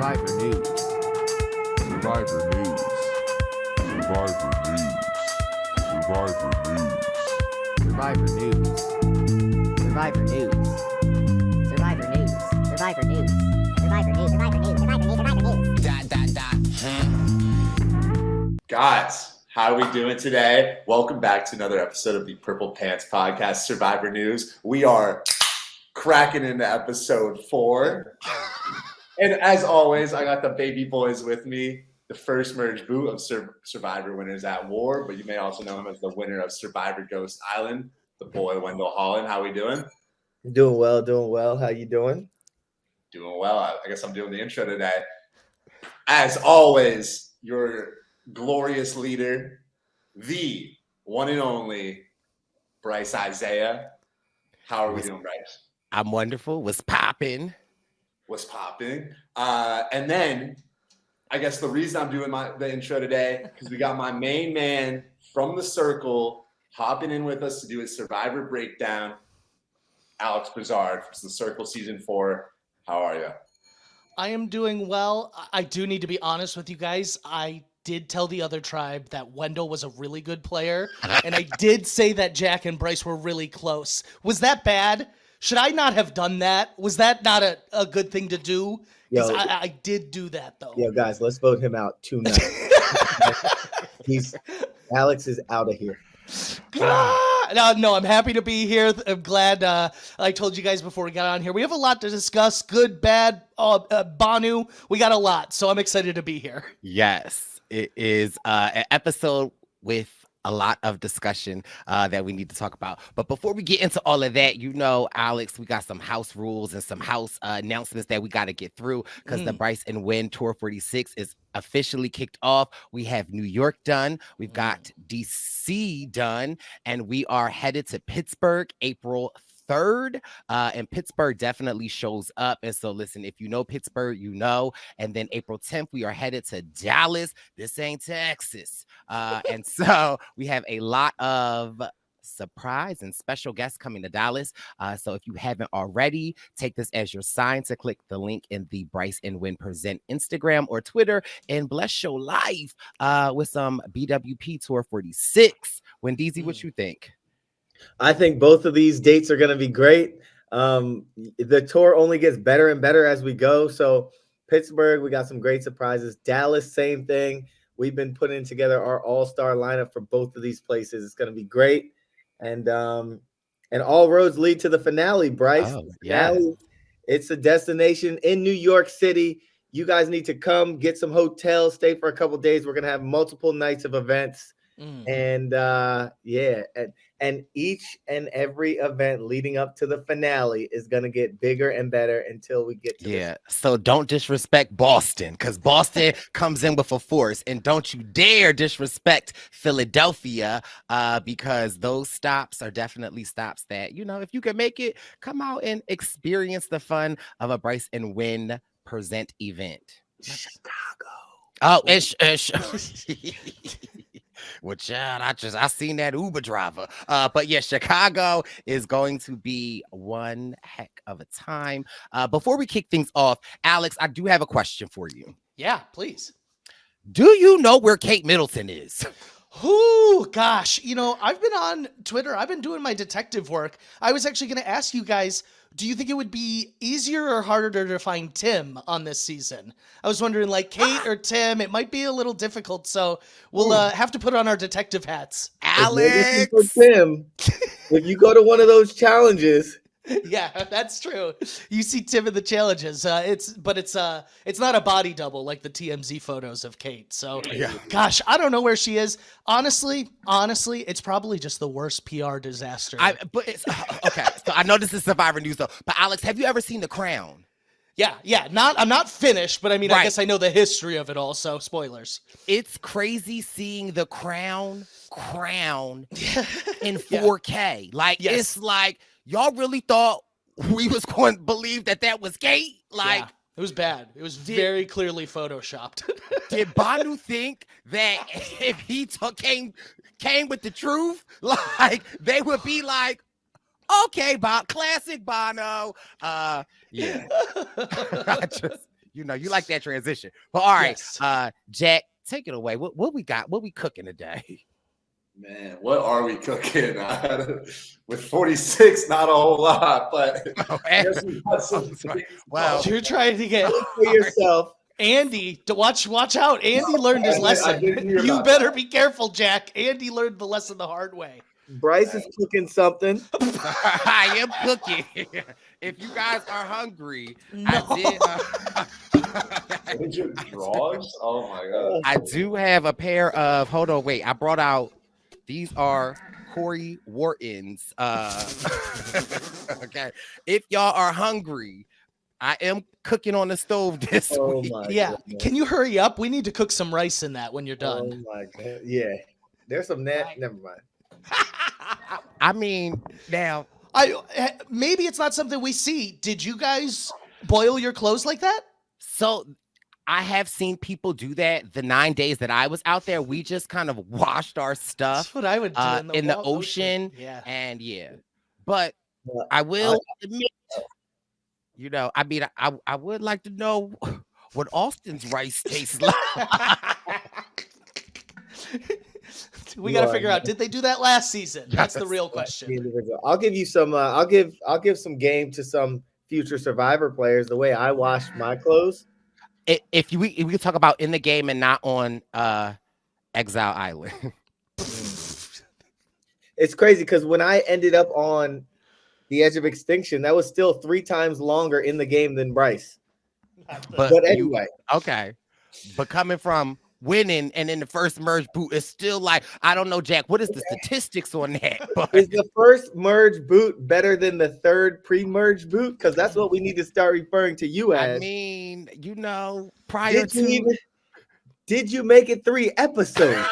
Survivor News. Survivor News. Survivor News. Survivor News. Survivor News. Survivor News. Survivor News. Survivor News. Survivor News. Survivor News. Survivor News. Guys, how are we doing today? Welcome back to another episode of the Purple Pants Podcast, Survivor News. We are cracking into episode 4. And as always, I got the baby boys with me. The first merge boot of Survivor Winners at War, but you may also know him as the winner of Survivor Ghost Island, the boy Wendell Holland. How we doing? Doing well. How you doing? Doing well. I guess I'm doing the intro today. As always, your glorious leader, the one and only Brice Isaiah. How are we doing, Brice? I'm wonderful. What's popping? What's popping? And then I guess the reason I'm doing the intro today because we got my main man from the circle hopping in with us to do a Survivor breakdown. Alex Brizard from the Circle Season 4. How are you? I am doing well. I do need to be honest with you guys. I did tell the other tribe that Wendell was a really good player, and I did say that Jack and Brice were really close. Was that bad? Should I not have done that? Was that not a good thing to do? Because I did do that, though. Yeah, guys, let's vote him out tonight. Alex is out of here. No, I'm happy to be here. I'm glad. I told you guys before we got on here, we have a lot to discuss. Good, bad, Bhanu. We got a lot, so I'm excited to be here. Yes, it is an episode with a lot of discussion that we need to talk about. But before we get into all of that, you know, Alex, we got some house rules and some house announcements that we got to get through because the Brice and Win Tour 46 is officially kicked off. We have New York done. We've got DC done. And we are headed to Pittsburgh April 3rd, and Pittsburgh definitely shows up. And so listen, if you know Pittsburgh, you know. And then April 10th, we are headed to Dallas. This ain't Texas. And so we have a lot of surprise and special guests coming to Dallas. So if you haven't already, take this as your sign to click the link in the Brice and Win Present Instagram or Twitter and bless your life with some BWP Tour 46. Wendeezy, what you think? I think both of these dates are going to be great. The tour only gets better and better as we go. So Pittsburgh, we got some great surprises. Dallas, same thing. We've been putting together our all-star lineup for both of these places. It's going to be great. And all roads lead to the finale, Brice. Finale, it's a destination in New York City. You guys need to come, get some hotels, stay for a couple of days. We're going to have multiple nights of events. And and each and every event leading up to the finale is going to get bigger and better until we get to So don't disrespect Boston because Boston comes in with a force, and don't you dare disrespect Philadelphia because those stops are definitely stops that, you know, if you can make it, come out and experience the fun of a Brice and Win Present event. Chicago. Oh, it's well, child, I seen that Uber driver. But yeah, Chicago is going to be one heck of a time. Before we kick things off, Alex, I do have a question for you. Yeah, please. Do you know where Kate Middleton is? Oh, gosh. You know, I've been on Twitter. I've been doing my detective work. I was actually going to ask you guys, do you think it would be easier or harder to find Tim on this season? I was wondering, like, Kate or Tim. It might be a little difficult, so we'll have to put on our detective hats. Alex! Tim, if you go to one of those challenges... Yeah, that's true. You see Tim in the challenges. It's not a body double like the TMZ photos of Kate. So, gosh, I don't know where she is. Honestly, it's probably just the worst PR disaster. Okay. So I know this is Survivor News though, but Alex, have you ever seen The Crown? Yeah. I'm not finished, but I mean, right. I guess I know the history of it all. So spoilers. It's crazy seeing The Crown in 4K. Like it's like. Y'all really thought we was going to believe that was Kate? Like, it was bad. It was very clearly photoshopped. Did Bhanu think that if he came with the truth, like they would be like, okay, classic Bhanu. Yeah. You know, you like that transition. But all right, Yes. Jack, take it away. What we got? What we cooking today? Man, what are we cooking? With 46, not a whole lot, but I guess we got some things. Wow. You're trying to get For yourself. Andy to watch out. Andy learned his lesson. did hear You about better be careful, Jack. Andy learned the lesson the hard way. Brice is cooking something. I am cooking. If you guys are hungry, No. I Did your drawers? Oh my god. I do have a pair of. Hold on, wait. I brought out. These are Corey Wharton's. Okay. If y'all are hungry, I am cooking on the stove this Oh week. my Yeah. goodness. Can you hurry up? We need to cook some rice in that when you're Oh done. my god. Yeah. There's some never mind. I mean, now Maybe it's not something we see. Did you guys boil your clothes like that? so I have seen people do that. The 9 days that I was out there, we just kind of washed our That's stuff what I would do in the wild ocean. Yeah. And yeah, but Well, I will admit, you know, I mean, I would like to know what Austin's rice tastes like. We got to Right. figure out, did they do that last season? That's the Yes. real The question. individual. I'll give you some. I'll give some game to some future Survivor players. The way I wash my clothes. If we could talk about in the game and not on Exile Island. It's crazy because when I ended up on the edge of extinction, that was still 3 times longer in the game than Brice. But you- anyway, Okay. But coming from winning and in the first merge boot is still like, I don't know, Jack, what is the statistics on that? But is the first merge boot better than the third pre-merge boot? Because that's what we need to start referring to you as. I mean, you know, prior Did you make it 3 episodes?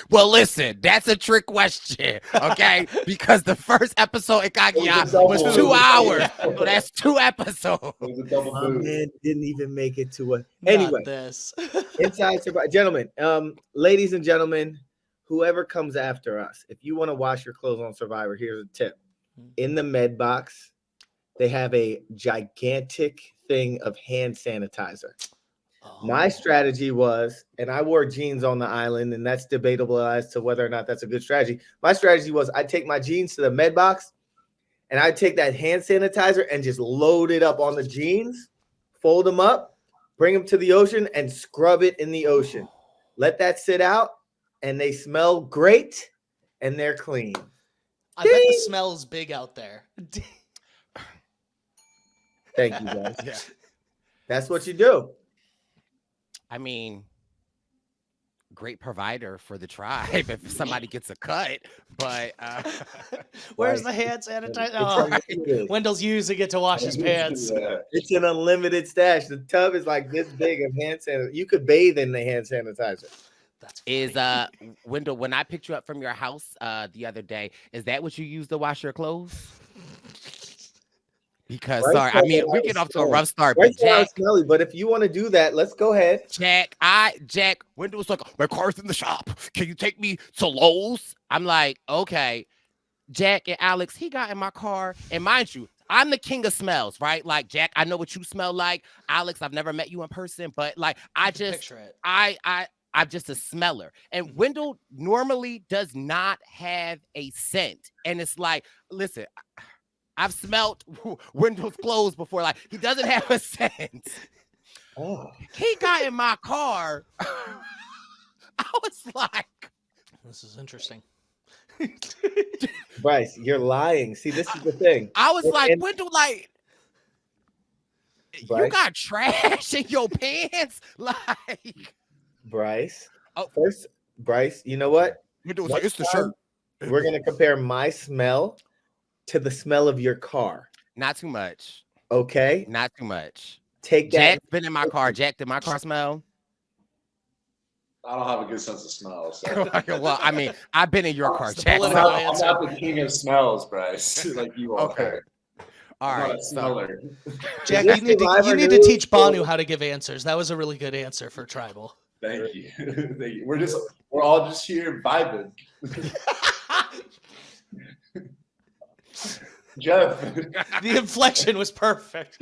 Well, listen, that's a trick question, okay? Because the first episode in Kaguya was double 2 boot. hours. So that's 2 episodes. It was a double My boot. man didn't even make it to a. Not Anyway, this. inside Survivor, gentlemen, ladies and gentlemen, whoever comes after us, if you want to wash your clothes on Survivor, here's a tip. In the med box, they have a gigantic thing of hand sanitizer. My strategy was, and I wore jeans on the island, and that's debatable as to whether or not that's a good strategy. My strategy was I'd take my jeans to the med box, and I'd take that hand sanitizer and just load it up on the jeans, fold them up, bring them to the ocean, and scrub it in the ocean. Let that sit out, and they smell great, and they're clean. I bet the Ding. smell is big out there. Thank you, guys. Yeah. That's what you do. I mean, great provider for the tribe if somebody gets a cut, but Where's Right. the hand sanitizer? It's Oh, unlimited. Wendell's using it to wash his pants. Yeah. It's an unlimited stash. The tub is like this big of hand sanitizer. You could bathe in the hand sanitizer. That's is funny. Wendell, when I picked you up from your house the other day, is that what you use to wash your clothes? Because Right, sorry, I so mean we that get was off to a slow. rough start, Right but now Jack, it's smelly, but if you want to do that, let's go ahead. Jack, Wendell was like, my car's in the shop. Can you take me to Lowe's? I'm like, okay. Jack and Alex, he got in my car, and mind you, I'm the king of smells, right? Like Jack, I know what you smell like. Alex, I've never met you in person, but like I just Picture it. I'm just a smeller. And Wendell normally does not have a scent. And it's like, listen, I've smelt Wendell's clothes before. Like, he doesn't have a scent. Oh, He got in my car. I was like, This is interesting. Brice, you're lying. See, this is the thing. I was And- like, and- Wendell, like, you Brice? got trash in your pants? Like, Brice. Oh. First, Brice, you know what? Wendell was Next like, it's the time, shirt. We're gonna compare my smell to the smell of your car. Not too much. Okay? Not too much. Take that. Jack's been in my car. Jack, did my car smell? I don't have a good sense of smell. So. Well, I mean, I've been in your car, It's the Jack. I'm political so- not, I'm answer. not the king of smells, Bryce. Like you are. Okay. All I'm not right. a So, smeller. Jack, this you need to Survivor you need to News? teach Bhanu how to give answers. That was a really good answer for tribal. Thank you. Thank you. We're all just here vibing. Jeff. The inflection was perfect.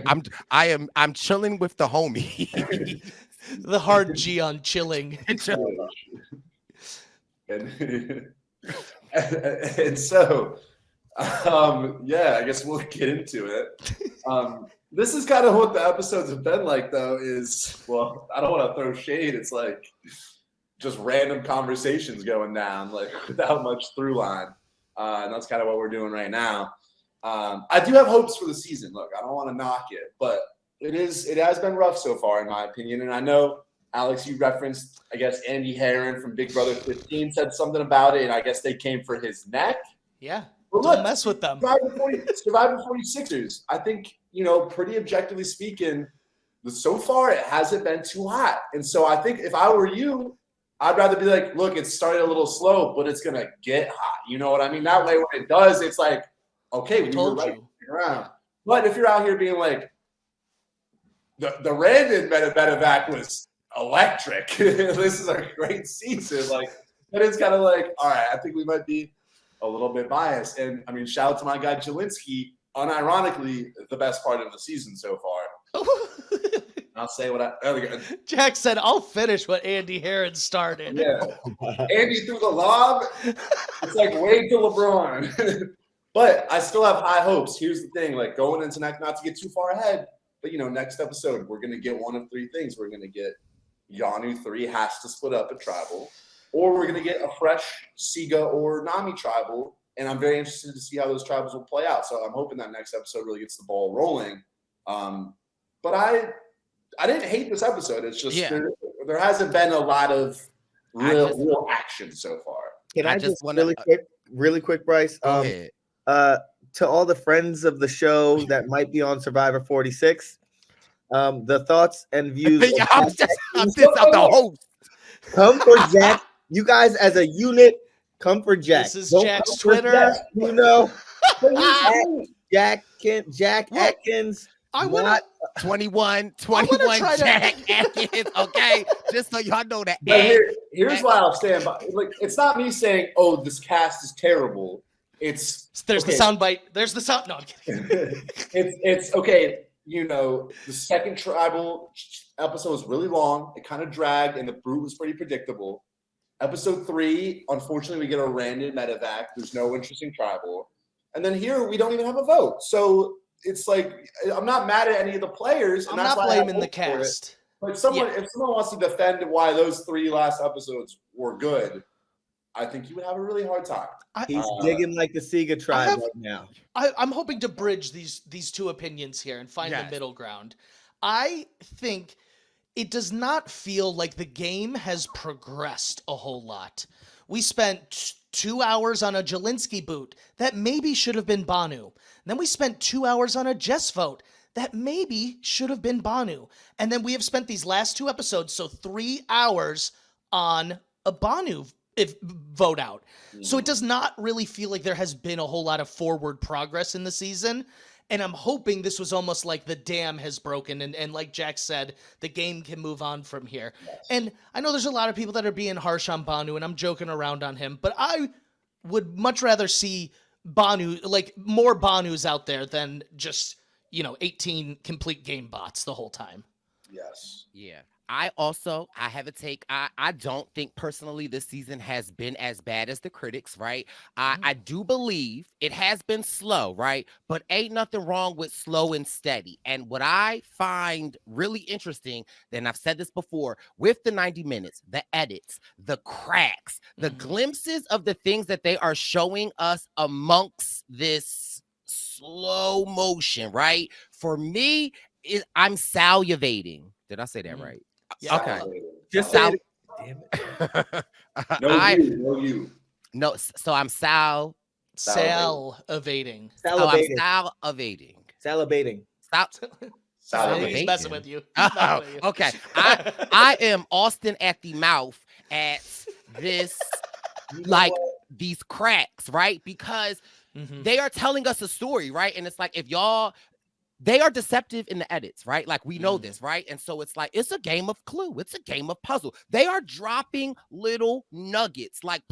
I'm chilling with the homie. The hard G on chilling. and, and so, yeah, I guess we'll get into it. This is kind of what the episodes have been like, though, is, well, I don't want to throw shade. It's like just random conversations going down, like without much through line. And that's kind of what we're doing right now. I do have hopes for the season. Look, I don't want to knock it, but it has been rough so far, in my opinion. And I know, Alex, you referenced, I guess, Andy Herron from Big Brother 15 said something about it, and I guess they came for his neck. Yeah. But Don't look, mess with them. Survivor 46ers, I think, pretty objectively speaking, so far it hasn't been too hot. And so I think if I were you, I'd rather be like, look, it's starting a little slow, but it's going to get hot. You know what I mean? That way when it does, it's like, okay, we were right around. Yeah. But if you're out here being like, the Randon medevac was electric. This is a great season. Like, but it's kind of like, all right, I think we might be a little bit biased. And I mean, shout out to my guy Jelinski, unironically, the best part of the season so far. I'll say what Jack said, I'll finish what Andy Herron started. Yeah. Andy threw the lob. It's like Wade to LeBron. But I still have high hopes. Here's the thing, like going into next, not to get too far ahead, but next episode, we're gonna get one of three things. We're gonna get Yanu 3 has to split up a tribal, or we're gonna get a fresh Siga or Nami tribal. And I'm very interested to see how those tribals will play out. So I'm hoping that next episode really gets the ball rolling. But I didn't hate this episode. It's just there hasn't been a lot of real action so far. Can I just really quick, Brice? Go ahead. To all the friends of the show that might be on Survivor 46, the thoughts and views. I'm the host. Come for Jack. You guys as a unit, come for Jack. This is Jack's Twitter. Jack Atkins. I want 21 Jack Atkins, okay? Just so y'all know that. Here's why I'll stand by. Like, it's not me saying, "Oh, this cast is terrible." There's the sound bite. There's the sound. No, I'm kidding. it's okay. The second tribal episode was really long. It kind of dragged, and the brute was pretty predictable. Episode 3, unfortunately, we get a random medevac. There's no interesting tribal, and then here we don't even have a vote. So it's like I'm not mad at any of the players. I'm not blaming the cast. But if someone wants to defend why those 3 last episodes were good, I think you would have a really hard time. He's digging like the Siga tribe right now. I'm hoping to bridge these two opinions here and find the middle ground. I think it does not feel like the game has progressed a whole lot. We spent 2 hours on a Jelinski boot that maybe should have been Bhanu. And then we spent 2 hours on a Jess vote that maybe should have been Bhanu. And then we have spent these last 2 episodes, so 3 hours on a Bhanu vote out. So it does not really feel like there has been a whole lot of forward progress in the season. And I'm hoping this was almost like the dam has broken. And like Jack said, the game can move on from here. Yes. And I know there's a lot of people that are being harsh on Bhanu, and I'm joking around on him. But I would much rather see Bhanu, like more Bhanus out there than just, 18 complete game bots the whole time. Yes. Yeah. I have a take. I don't think personally this season has been as bad as the critics, right? I do believe it has been slow, right? But ain't nothing wrong with slow and steady. And what I find really interesting, and I've said this before, with the 90 minutes, the edits, the cracks, the glimpses of the things that they are showing us amongst this slow motion, right? For me, I'm salivating. Did I say that right? Yeah. Okay. Just Damn it. No, you. No, so I'm salivating. salivating. Salivating. He's messing with you. Okay. I am Austin at the mouth at this, these cracks, right? Because they are telling us a story, right? And it's like, if y'all they are deceptive in the edits, right? Like we know this, right? And so it's like, it's a game of Clue. It's a game of puzzle. They are dropping little nuggets like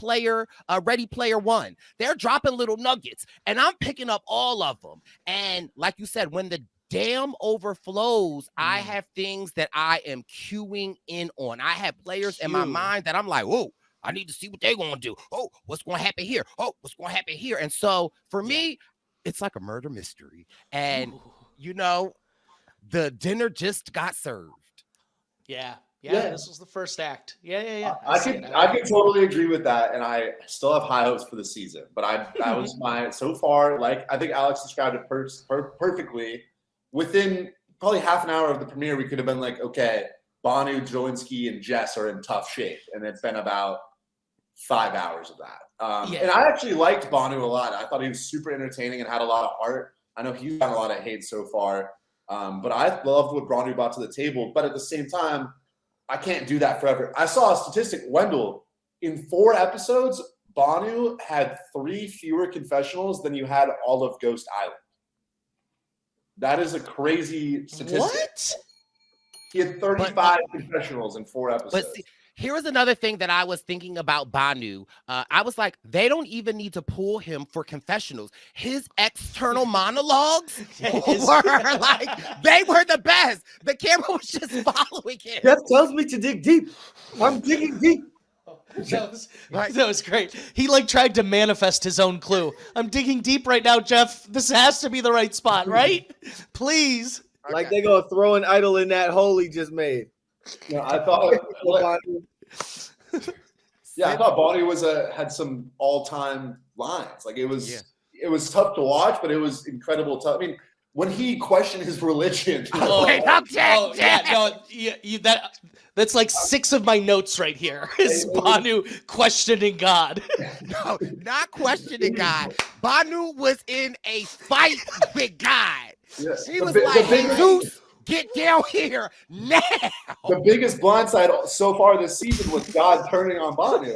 Ready Player One. They're dropping little nuggets and I'm picking up all of them. And like you said, when the dam overflows, I have things that I am queuing in on. I have players in my mind that I'm like, whoa, I need to see what they're going to do. Oh, what's going to happen here? Oh, what's going to happen here? And so for me, it's like a murder mystery. And the dinner just got served. Yeah. This was the first act. Yeah. I can totally agree with that, and I still have high hopes for the season. But that was my so far. Like I think Alex described it perfectly. Within probably half an hour of the premiere, we could have been like, okay, Bhanu, Jolinski, and Jess are in tough shape, and it's been about 5 hours of that. And I actually liked Bhanu a lot. I thought he was super entertaining and had a lot of heart. I know he's gotten a lot of hate so far, but I loved what Bhanu brought to the table. But at the same time, I can't do that forever. I saw a statistic, Wendell, in 4 episodes, Bhanu had 3 fewer confessionals than you had all of Ghost Island. That is a crazy statistic. What? He had 35 confessionals in 4 episodes. But see, here is another thing that I was thinking about Bhanu. I was like, they don't even need to pull him for confessionals. His external monologues were like, they were the best. The camera was just following him. Jeff tells me to dig deep. I'm digging deep. That was great. He like tried to manifest his own clue. I'm digging deep right now, Jeff. This has to be the right spot, right? Please. Like they gonna throw an idol in that hole he just made. I thought Bonnie had some all-time lines. Like it was tough to watch, but it was incredible. I mean, when he questioned his religion. That's like 6 of my notes right here. Is Bhanu questioning God? No, not questioning God. Bhanu was in a fight with God. Yeah. He was like, Zeus, get down here now. The biggest blindside so far this season was God turning on Bhanu.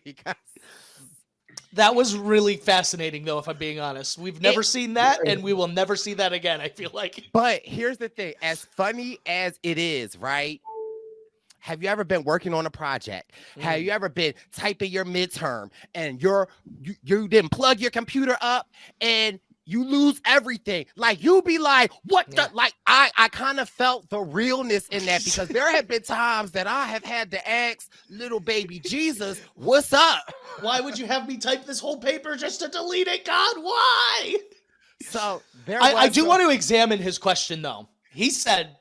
Because that was really fascinating, though, if I'm being honest. We've never seen that, and we will never see that again, I feel like. But here's the thing. As funny as it is, right? Have you ever been working on a project? Have you ever been typing your midterm and you didn't plug your computer up and you lose everything? Like you be like, what the? Like I kind of felt the realness in that because there have been times that I have had to ask little baby Jesus, what's up? Why would you have me type this whole paper just to delete it, God? Why? So I do want to examine his question though. He said,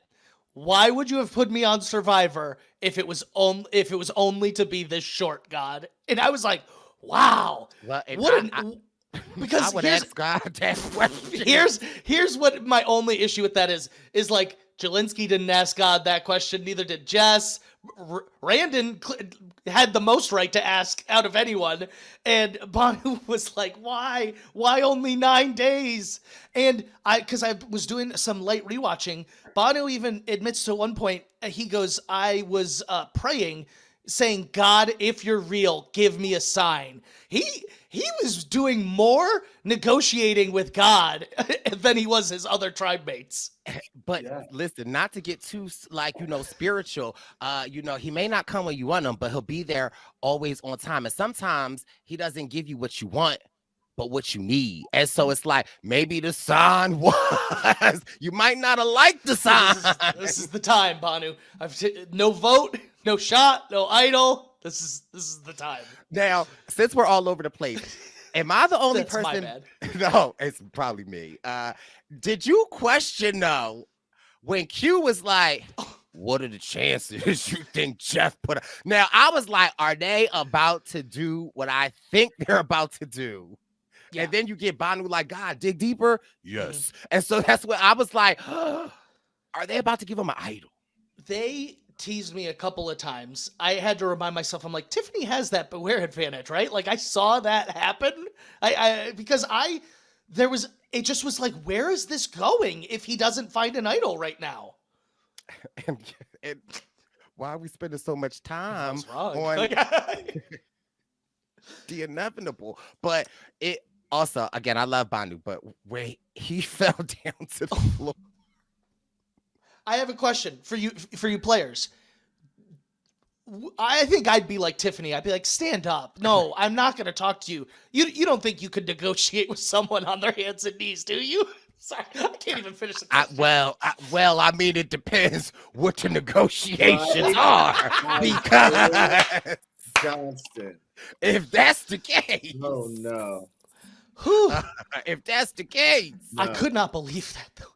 why would you have put me on Survivor if it was only to be this short, God? And I was like, wow. Well, because I would ask God that question. Here's what my only issue with that is like Jolinski didn't ask God that question, neither did Jess. Randon had the most right to ask out of anyone, and Bhanu was like, why only 9 days? And because I was doing some light rewatching, Bhanu even admits to one point, he goes, I was praying, saying, God, if you're real, give me a sign. He was doing more negotiating with God than he was his other tribe mates. But listen, not to get too spiritual, he may not come when you want him, but he'll be there always on time. And sometimes he doesn't give you what you want, but what you need. And so it's like, maybe the sign was, you might not have liked the sign. This is the time, Bhanu. No vote, no shot, no idol. This is the time. Now, since we're all over the place, am I the only person? My bad. No, it's probably me. Did you question though when Q was like, what are the chances you think Jeff put up? Now, I was like, are they about to do what I think they're about to do? Yeah. And then you get Bhanu like, God, dig deeper. Yes. And so that's what I was like, are they about to give him an idol? They teased me a couple of times. I had to remind myself, I'm like, Tiffany has that beware advantage, right? Like I saw that happen. It just was like, where is this going if he doesn't find an idol right now? And why are we spending so much time on the inevitable. But it also, again, I love Bhanu, but where he fell down to the floor. I have a question for you players. I think I'd be like Tiffany. I'd be like, stand up. No, I'm not going to talk to you. You don't think you could negotiate with someone on their hands and knees, do you? Sorry, I can't even finish the question. I mean, it depends what the negotiations are. Because Johnston. if that's the case. Oh, no. If that's the case. No. I could not believe that, though.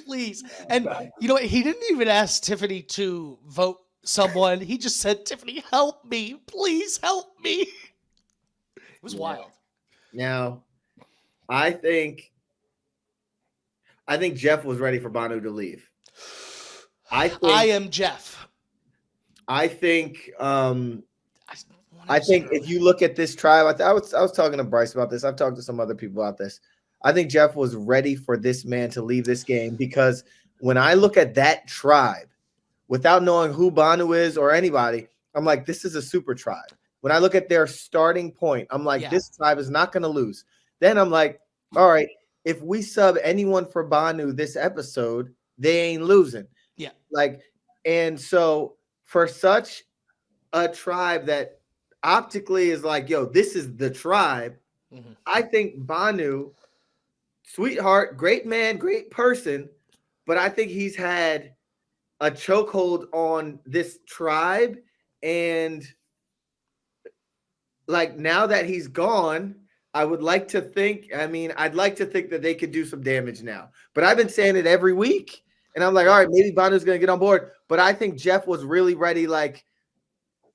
Please. And you know what? He didn't even ask Tiffany to vote someone. He just said, Tiffany, help me. Please help me. It was wild. Now, I think Jeff was ready for Bhanu to leave. I am Jeff. I think if you look at this tribe, I was talking to Brice about this. I've talked to some other people about this. I think Jeff was ready for this man to leave this game because when I look at that tribe, without knowing who Bhanu is or anybody, I'm like, this is a super tribe. When I look at their starting point, I'm like, this tribe is not going to lose. Then I'm like, all right, if we sub anyone for Bhanu this episode, they ain't losing. Yeah. And so for such a tribe that optically is like, yo, this is the tribe, I think Bhanu, sweetheart, great man, great person, but I think he's had a chokehold on this tribe, and now that he's gone, I'd like to think that they could do some damage now. But I've been saying it every week, and I'm like, all right, maybe Bhanu's going to get on board. But I think Jeff was really ready,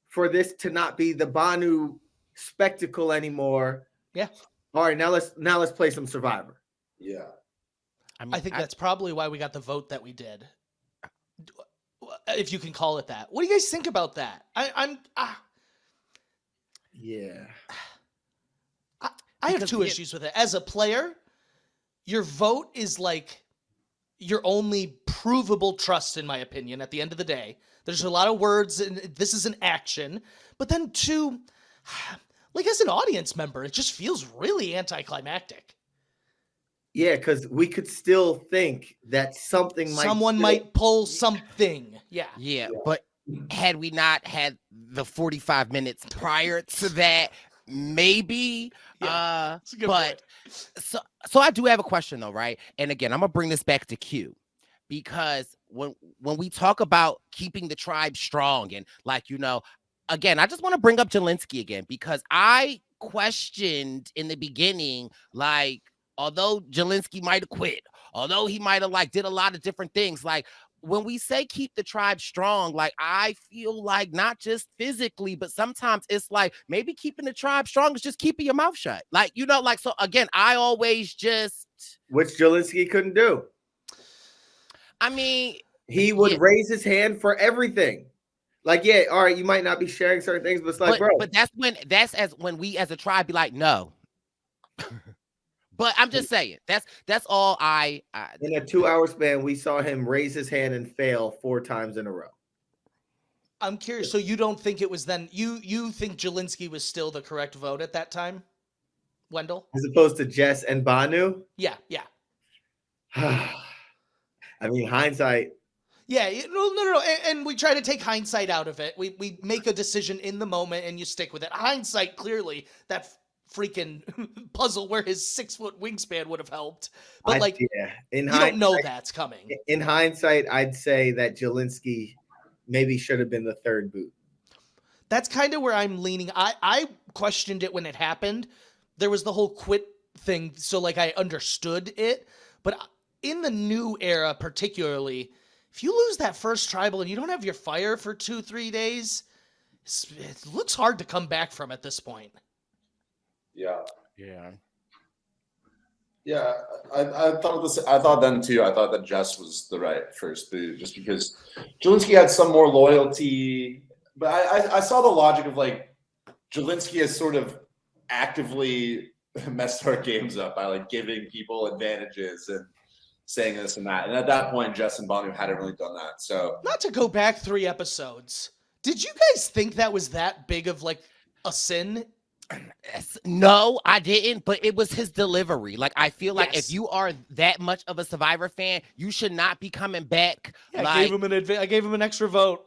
for this to not be the Bhanu spectacle anymore. Yeah. All right, now let's play some Survivor. Yeah. I think that's probably why we got the vote that we did. If you can call it that. What do you guys think about that? Yeah. I have two issues with it. As a player, your vote is your only provable trust, in my opinion, at the end of the day. There's a lot of words, and this is an action. But then two, as an audience member, it just feels really anticlimactic. Yeah, because we could still think that someone might pull something. Yeah, but had we not had the 45 minutes prior to that, maybe. But so I do have a question though, right? And again, I'm gonna bring this back to Q, because when we talk about keeping the tribe strong and again, I just want to bring up Jelinski again, because I questioned in the beginning, although Jelinski might have quit, although he might have did a lot of different things, when we say keep the tribe strong, I feel not just physically, but sometimes it's maybe keeping the tribe strong is just keeping your mouth shut. So again, I always which Jelinski couldn't do. I mean, he would raise his hand for everything. All right, you might not be sharing certain things, but it's bro. But that's when we as a tribe be like, no. But I'm just saying, that's all I in a 2-hour span, we saw him raise his hand and fail 4 times in a row. I'm curious. So you don't think it was then? You think Jelinski was still the correct vote at that time, Wendell? As opposed to Jess and Bhanu? Yeah. I mean, hindsight. Yeah, no. And we try to take hindsight out of it. We make a decision in the moment, and you stick with it. Hindsight, clearly, that freaking puzzle where his 6-foot wingspan would have helped. But you don't know that's coming. In hindsight, I'd say that Jelinski maybe should have been the third boot. That's kind of where I'm leaning. I questioned it when it happened. There was the whole quit thing, so I understood it. But in the new era, particularly, if you lose that first tribal and you don't have your fire for 2-3 days, it looks hard to come back from at this point. Yeah. I thought this. I thought then too. I thought that Jess was the right first boot, just because Jelinski had some more loyalty. But I saw the logic of Jelinski has sort of actively messed our games up by giving people advantages and saying this and that. And at that point, Jess and Bhanu hadn't really done that. So not to go back 3 episodes, did you guys think that was that big of a sin? No, I didn't, but it was his delivery. Like, I feel like Yes. if you are that much of a Survivor fan, you should not be coming back. Yeah, I like, gave him an extra vote.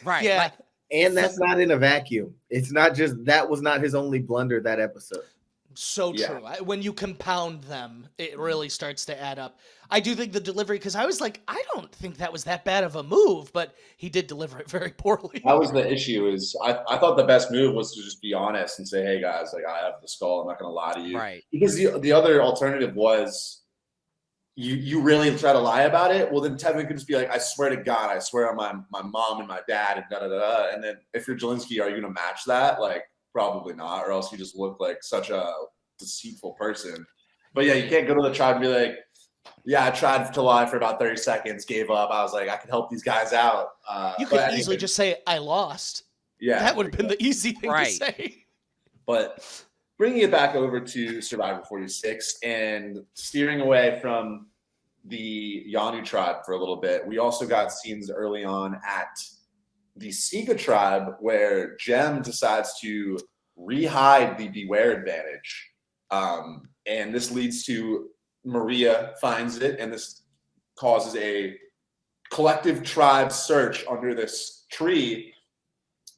right. Yeah. Like, And that's not in a vacuum. It's not just that was not his only blunder that episode. So Yeah. true. When you compound them, it really starts to add up. I do think the delivery, because I was like, I don't think that was that bad of a move, but he did deliver it very poorly. That was the issue. Is I thought the best move was to just be honest and say, "Hey guys, like I have the skull. I'm not going to lie to you." right. Because the other alternative was you really try to lie about it. Well, then Tevin could just be like, "I swear to God, I swear on my mom and my dad," and da da da. And then if you're Jelinski, are you going to match that? Like probably not, or else you just look like such a deceitful person. But yeah, you can't go to the tribe and be like, "Yeah, I tried to lie for about 30 seconds, gave up. I was like, I can help these guys out." You could easily just say, I lost. yeah, That would have been the easy thing to Right. say. But bringing it back over to Survivor 46 and steering away from the Yanu tribe for a little bit, we also got scenes early on at the Sika tribe where Jem decides to re-hide the Beware advantage. And this leads to Maria finds it, and this causes a collective tribe search under this tree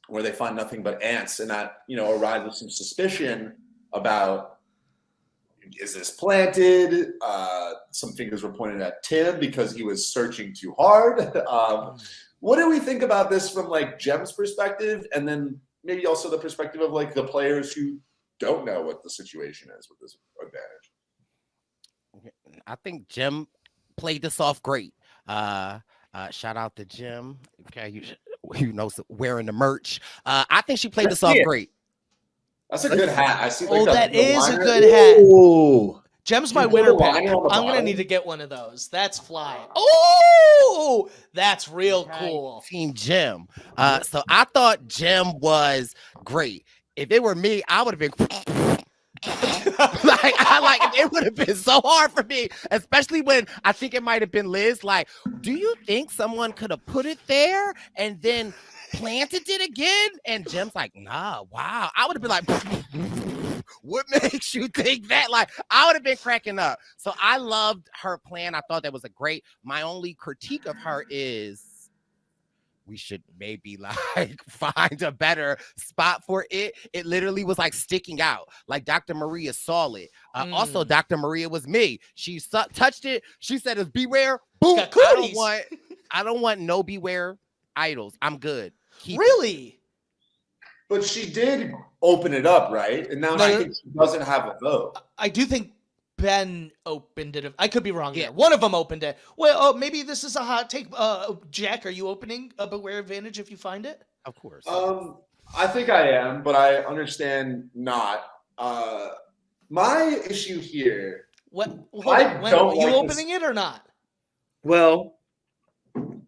where they find nothing but ants, and that arises some suspicion about, is this planted? Some fingers were pointed at Tim because he was searching too hard. What do we think about this from like Jem's perspective, and then maybe also the perspective of like the players who don't know what the situation is with this advantage? I think Jim played this off great. Shout out to Jim. Okay, you know, wearing the merch. I think she played this off great. That's a good hat. I see. Oh, Like that the is a liner. good hat. Ooh. Gem's my You put winner a pick. liner on the I'm gonna bottom? need to get one of those. That's flying. Oh, that's real cool. Team Jim. So I thought Jim was great. If it were me, I would have been it would have been so hard for me, especially when I think it might have been Liz. Like, do you think someone could have put it there and then planted it again? And Jim's like, nah, wow. I would have been like, what makes you think that? Like, I would have been cracking up. So I loved her plan. I thought that was a great. My only critique of her is we should maybe like find a better spot for it. It literally was like sticking out. Like Dr. Maria saw it. Also, Dr. Maria was me. She touched it. She said, "It's Beware." Boom. Got cooties. I don't want no Beware idols. I'm good. Keep Really? But she did open it up, right? And now No, she doesn't have a vote. I do think Ben opened it. I could be wrong Yeah. there. One of them opened it. Well, maybe this is a hot take. Jack, are you opening a Beware advantage if you find it? Of course. I think I am, but I understand not. My issue here. What? Hold I on. don't Are you like opening it or not? Well,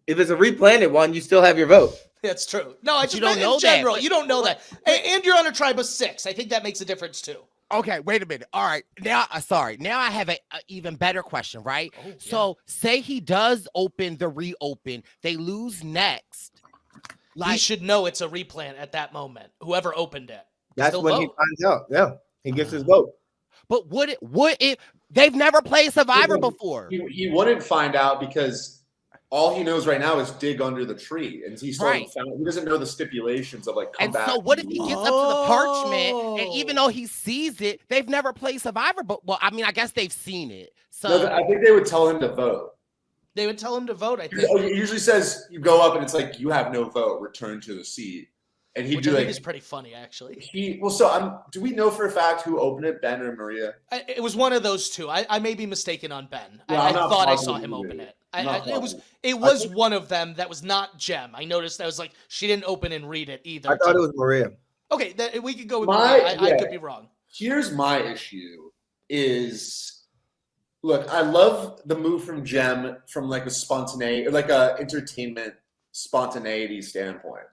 if it's a replanted one, you still have your vote. That's true. No, I just you don't meant know in that, general. but- You don't know that. And you're on a tribe of 6. I think that makes a difference too. Okay, wait a minute. All right. Now, sorry. Now I have a even better question, right? Oh, yeah. So say he does open the reopen. They lose next. He Like, should know it's a replant at that moment. Whoever opened it. That's Still when he vote. finds out. Yeah, he gets his vote. but would it they've never played Survivor before. He wouldn't find out because all he knows right now is dig under the tree, and he doesn't know the stipulations of like come And back. so what if he gets up to the parchment and even though he sees it, they've never played Survivor, but well, I mean, I guess they've seen it. So No, I think they would tell him to vote. They would tell him to vote, I think. It usually says you go up and it's like you have no vote, return to the seat, and he'd Which do I like think is pretty funny, actually. do we know for a fact who opened it, Ben or Maria? It was one of those two. I may be mistaken on Ben. Yeah, I I'm not thought I positive saw him either. open it. I'm not It was positive. one of them that was not Gem. I noticed that was like she didn't open and read it either. I thought it was Maria. Okay, we could go with My- Maria. I yeah. could be wrong. Here's my issue is, look, I love the move from Jem from like a spontaneity or like a entertainment spontaneity standpoint.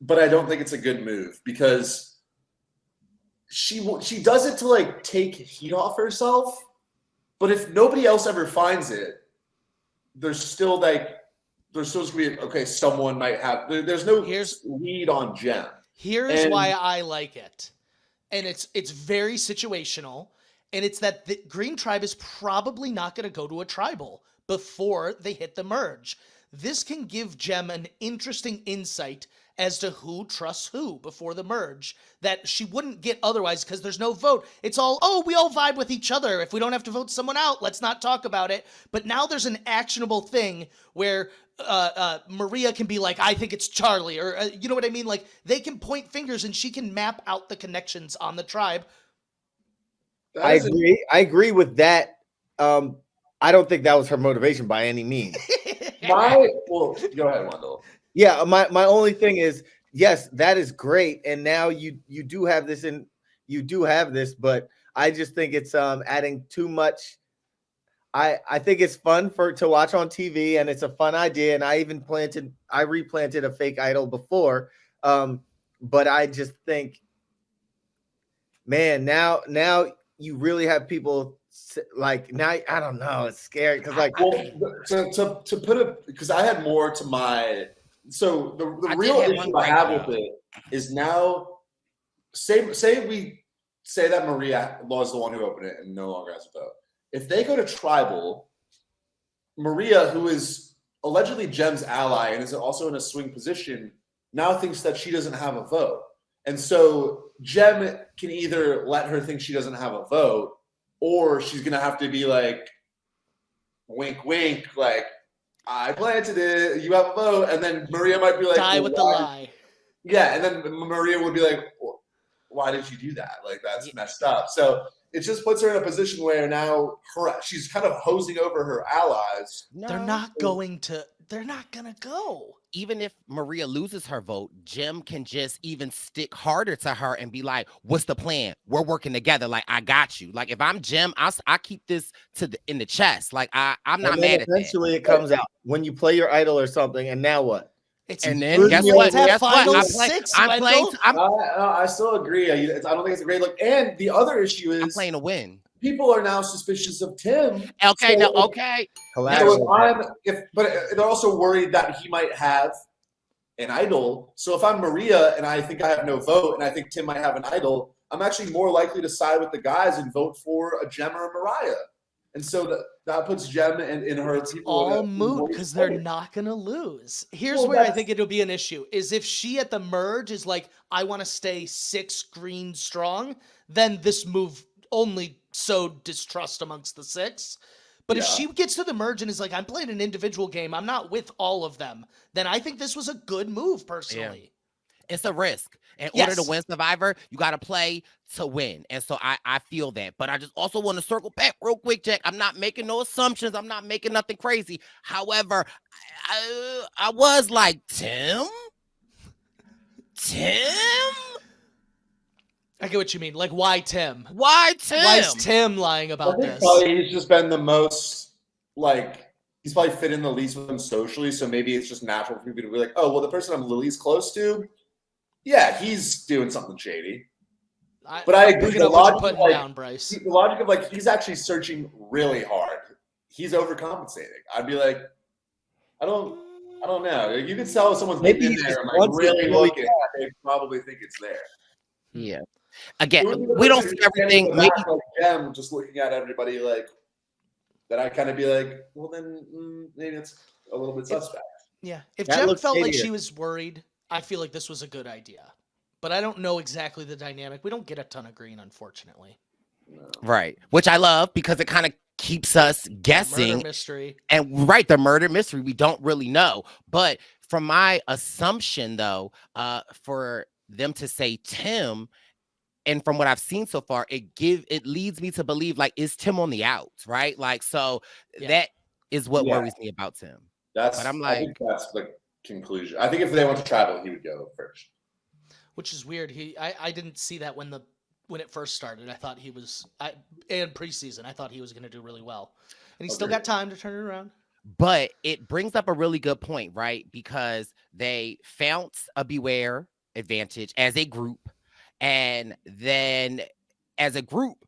But I don't think it's a good move because she does it to like take heat off herself. But if nobody else ever finds it, there's still going to be, okay, someone might have, there's no lead on Jem. Here's And- why I like it. and it's very situational, and it's that the Green Tribe is probably not going to go to a tribal before they hit the merge. This can give Jem an interesting insight as to who trusts who before the merge that she wouldn't get otherwise, because there's no vote. It's all, oh, we all vibe with each other. If we don't have to vote someone out, let's not talk about it. But now there's an actionable thing where Maria can be like, I think it's Charlie, or you know what I mean? Like, they can point fingers and she can map out the connections on the tribe. I agree. I agree with that. I don't think that was her motivation by any means. Well, go ahead, Wendell. Yeah, my only thing is, yes, that is great, and now you do have this, and you do have this, but I just think it's adding too much. I think it's fun to watch on TV, and it's a fun idea, and I replanted a fake idol before, but I just think, man, now you really have people like, now I don't know, it's scary because like, well, to put it, because I had more to my. So the real issue I have with it is now, say we say that Maria was the one who opened it and no longer has a vote. If they go to tribal, Maria, who is allegedly Jem's ally and is also in a swing position, now thinks that she doesn't have a vote. And so Jem can either let her think she doesn't have a vote, or she's going to have to be like, wink, wink, like, I planted it, you have a vote, and then Maria might be like, die with the lie. Yeah, and then Maria would be like, well, why did you do that? Like, that's messed up. So it just puts her in a position where now she's kind of hosing over her allies. No. They're not going to go. Even if Maria loses her vote, Jem can just even stick harder to her and be like, what's the plan? We're working together. Like, I got you. Like, if I'm Jem, I keep this in the chest. Like, I'm not mad at that. Eventually it comes out when you play your idol or something, and now what? And then guess what? I still agree. I don't think it's a great look. And the other issue is I'm playing to win. People are now suspicious of Tim. Okay, so, okay. So but they're also worried that he might have an idol. So if I'm Maria and I think I have no vote, and I think Tim might have an idol, I'm actually more likely to side with the guys and vote for a Jem or a Mariah. And so that puts Jem in her. It's all moot because they're not going to lose. Here's where I think it'll be an issue: is if she at the merge is like, I want to stay 6 green strong, then this move only sowed distrust amongst the 6. But if she gets to the merge and is like, I'm playing an individual game, I'm not with all of them, then I think this was a good move, personally. Yeah. It's a risk. In order to win Survivor, you got to play to win. And so I feel that. But I just also want to circle back real quick, Jack. I'm not making no assumptions. I'm not making nothing crazy. However, I was like, Tim? I get what you mean. Like, why Tim? Why Tim? Why is Tim lying about this? Probably he's just been the most, like, he's probably fit in the least with him socially, so maybe it's just natural for people to be like, oh, well, the person I'm the least close to, yeah, he's doing something shady. But I agree with the logic down, Brice. The logic of, like, he's actually searching really hard. He's overcompensating. I'd be like, I don't know. You could tell if someone's maybe in there and like really looking, they probably think it's there. Yeah. Again, we don't see everything. Maybe I'm just looking at everybody like that. I kind of be like, well, then maybe it's a little bit suspect. Yeah. If Jem felt like she was worried, I feel like this was a good idea. But I don't know exactly the dynamic. We don't get a ton of green, unfortunately. No. Right. Which I love because it kind of keeps us guessing. Murder mystery. And the murder mystery, we don't really know. But from my assumption, though, for them to say Tim, and from what I've seen so far, it leads me to believe, like, is Tim on the outs, right? Like, so that is what worries me about Tim. But I'm like, I think that's the conclusion. I think if they went to tribal, he would go first. Which is weird. I didn't see that when it first started. I thought he was, and preseason, I thought he was going to do really well. And he's still got time to turn it around. But it brings up a really good point, right? Because they found a beware advantage as a group. And then as a group,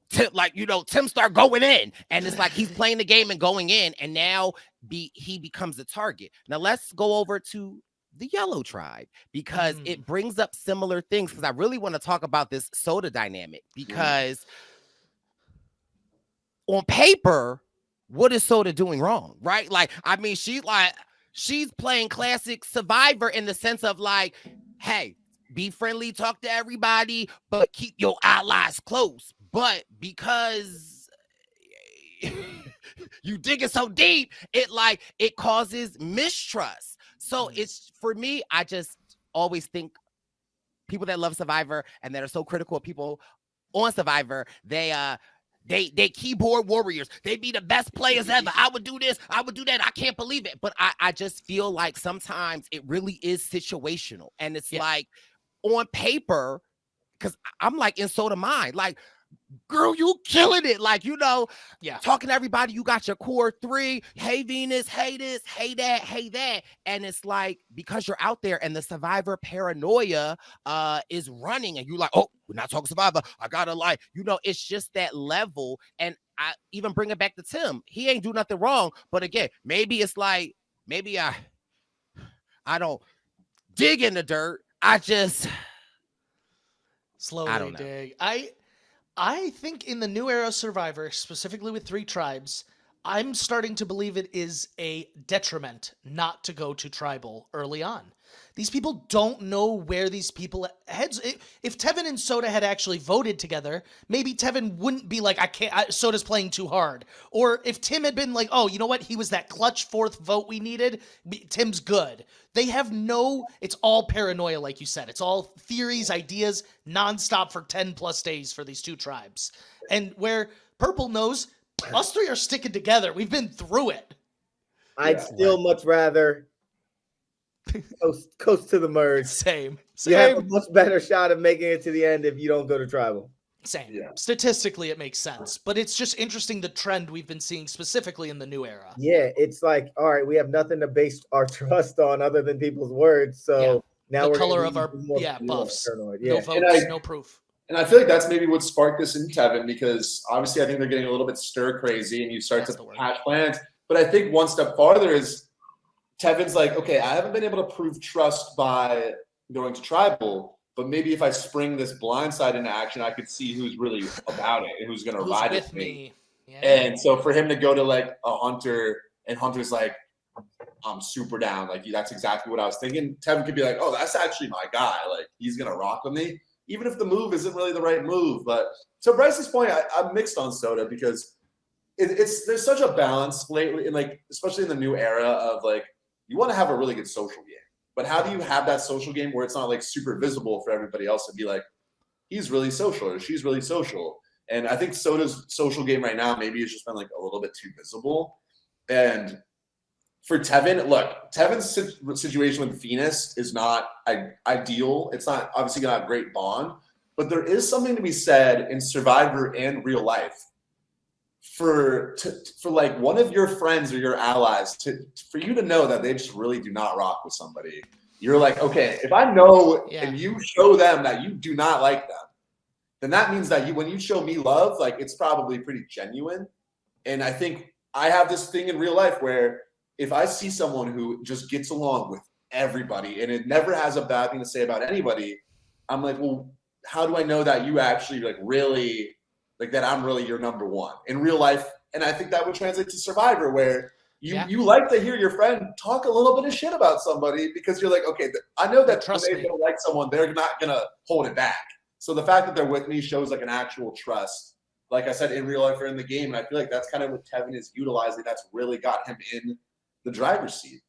Tim start going in. And it's like he's playing the game and going in. And now he becomes the target. Now let's go over to the yellow tribe because it brings up similar things. Because I really want to talk about this soda dynamic because on paper, what is Soda doing wrong, right? Like, I mean, she's playing classic Survivor in the sense of like, hey, be friendly, talk to everybody, but keep your allies close. But because you dig it so deep, it causes mistrust. So it's, for me, I just always think people that love Survivor and that are so critical of people on Survivor, they keyboard warriors. They be the best players ever. I would do this. I would do that. I can't believe it. But I just feel like sometimes it really is situational. And it's like on paper, because I'm like in Soda mind, like, girl, you killing it. Like, talking to everybody, you got your core 3. Hey, Venus, hey this, hey that, hey that. And it's like, because you're out there and the Survivor paranoia is running and you're like, oh, we're not talking Survivor. I gotta it's just that level. And I even bring it back to Tim. He ain't do nothing wrong. But again, maybe it's like, maybe I don't dig in the dirt. I just slowly dig. I think in the new era Survivor, specifically with 3 tribes, I'm starting to believe it is a detriment not to go to tribal early on. These people don't know where these people heads. If Tevin and Soda had actually voted together, maybe Tevin wouldn't be like, Soda's playing too hard. Or if Tim had been like, oh, you know what? He was that clutch 4th vote we needed. Tim's good. They have it's all paranoia, like you said. It's all theories, ideas, nonstop for 10 plus days for these 2 tribes. And where Purple knows, us 3 are sticking together. We've been through it. I'd still much rather coast to the merge. Same. You have a much better shot of making it to the end if you don't go to tribal. Same. Yeah. Statistically, it makes sense. But it's just interesting the trend we've been seeing specifically in the new era. Yeah, it's like, all right, we have nothing to base our trust on other than people's words. So now the color of our buffs. No votes, no proof. And I feel like that's maybe what sparked this in Tevin, because obviously I think they're getting a little bit stir crazy and you start to hatch plans. But I think one step farther is Tevin's like, okay, I haven't been able to prove trust by going to tribal, but maybe if I spring this blindside into action, I could see who's really about it and who's going to ride with me. Yeah. And so for him to go to like a Hunter, and Hunter's like, I'm super down. Like, that's exactly what I was thinking. Tevin could be like, oh, that's actually my guy. Like, he's going to rock with me, even if the move isn't really the right move. But to Brice's point, I'm mixed on Soda because there's such a balance lately, and like, especially in the new era of like, you want to have a really good social game, but how do you have that social game where it's not like super visible for everybody else to be like, he's really social or she's really social? And I think Soda's social game right now, maybe it's just been like a little bit too visible. And for Tevin, look, Tevin's situation with Venus is not ideal. It's not obviously not a great bond, but there is something to be said in Survivor and real life for like one of your friends or your allies for you to know that they just really do not rock with somebody. You're like, okay, if I know and you show them that you do not like them, then that means that when you show me love, like, it's probably pretty genuine. And I think I have this thing in real life where if I see someone who just gets along with everybody and it never has a bad thing to say about anybody, I'm like, well, how do I know that you actually like really like that I'm really your number one in real life? And I think that would translate to Survivor, where you like to hear your friend talk a little bit of shit about somebody because you're like, okay, I know that when they're going to like someone, they're not going to hold it back. So the fact that they're with me shows like an actual trust, like I said, in real life or in the game. And I feel like that's kind of what Tevin is utilizing. That's really got him in the driver's seat.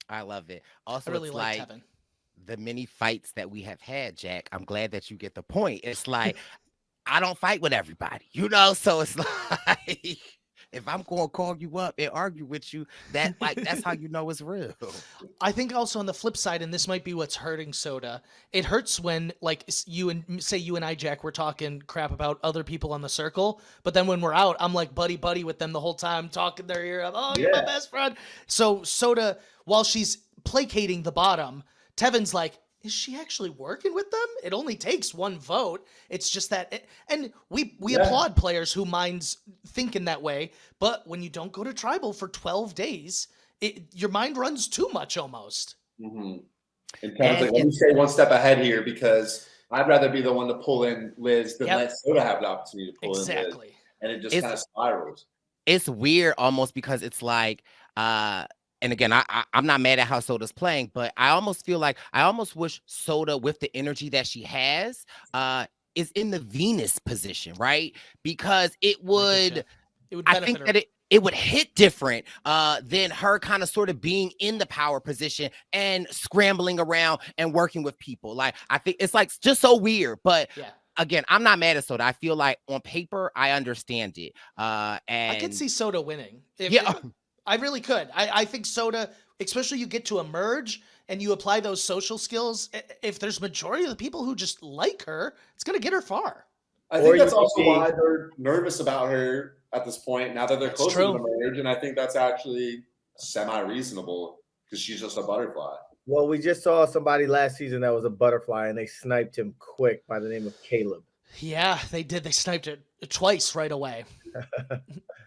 I love it. Also, I really it's like like Tevin. The many fights that we have had, Jack. I'm glad that you get the point. It's like, I don't fight with everybody, so it's like, if I'm going to call you up and argue with you, that's how you know it's real. I think also on the flip side, and this might be what's hurting Soda, it hurts when like you and I, Jack, we're talking crap about other people on the circle, but then when we're out, I'm like buddy with them the whole time, talking their ear up. Oh, you're my best friend. So Soda, while she's placating the bottom, Tevin's like, is she actually working with them? It only takes one vote. It's just that, and we applaud players who minds thinking that way. But when you don't go to tribal for 12 days, your mind runs too much almost. Mm-hmm. And kind of like, let me stay one step ahead here because I'd rather be the one to pull in Liz than let Soda have the opportunity to pull in Liz. And it just kind of spirals. It's weird almost because it's like, and again, I'm not mad at how Soda's playing, but I almost feel like I almost wish Soda, with the energy that she has, is in the Venus position, right? Because it would I think that it would hit different than her kind of sort of being in the power position and scrambling around and working with people. Like, I think it's like just so weird, but again, I'm not mad at Soda. I feel like on paper, I understand it. And I could see Soda winning. I really could. I think Soda, especially you get to emerge and you apply those social skills. If there's majority of the people who just like her, it's going to get her far. I think that's also why they're nervous about her at this point, now that they're close to the merge. And I think that's actually semi-reasonable because she's just a butterfly. Well, we just saw somebody last season that was a butterfly, and they sniped him quick by the name of Caleb. Yeah, they did. They sniped it twice right away.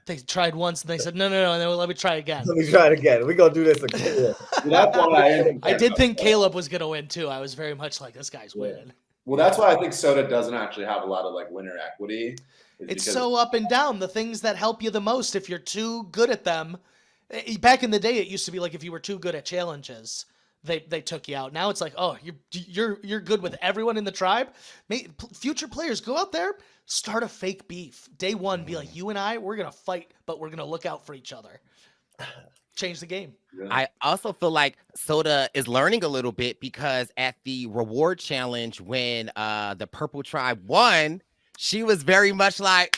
They tried once, and they said, no, and then let me try again. Let me try it again. We're going to do this again. That's why I did think Caleb was going to win, too. I was very much like, this guy's winning. Well, that's why I think Soda doesn't actually have a lot of, like, winner equity. It's so up and down. The things that help you the most, if you're too good at them. Back in the day, it used to be like if you were too good at challenges, they took you out. Now it's like, oh, you're good with everyone in the tribe. Future players, go out there, start a fake beef. Day one, be like, you and I, we're going to fight, but we're going to look out for each other. Change the game. I also feel like Soda is learning a little bit because at the reward challenge, when the Purple Tribe won, she was very much like,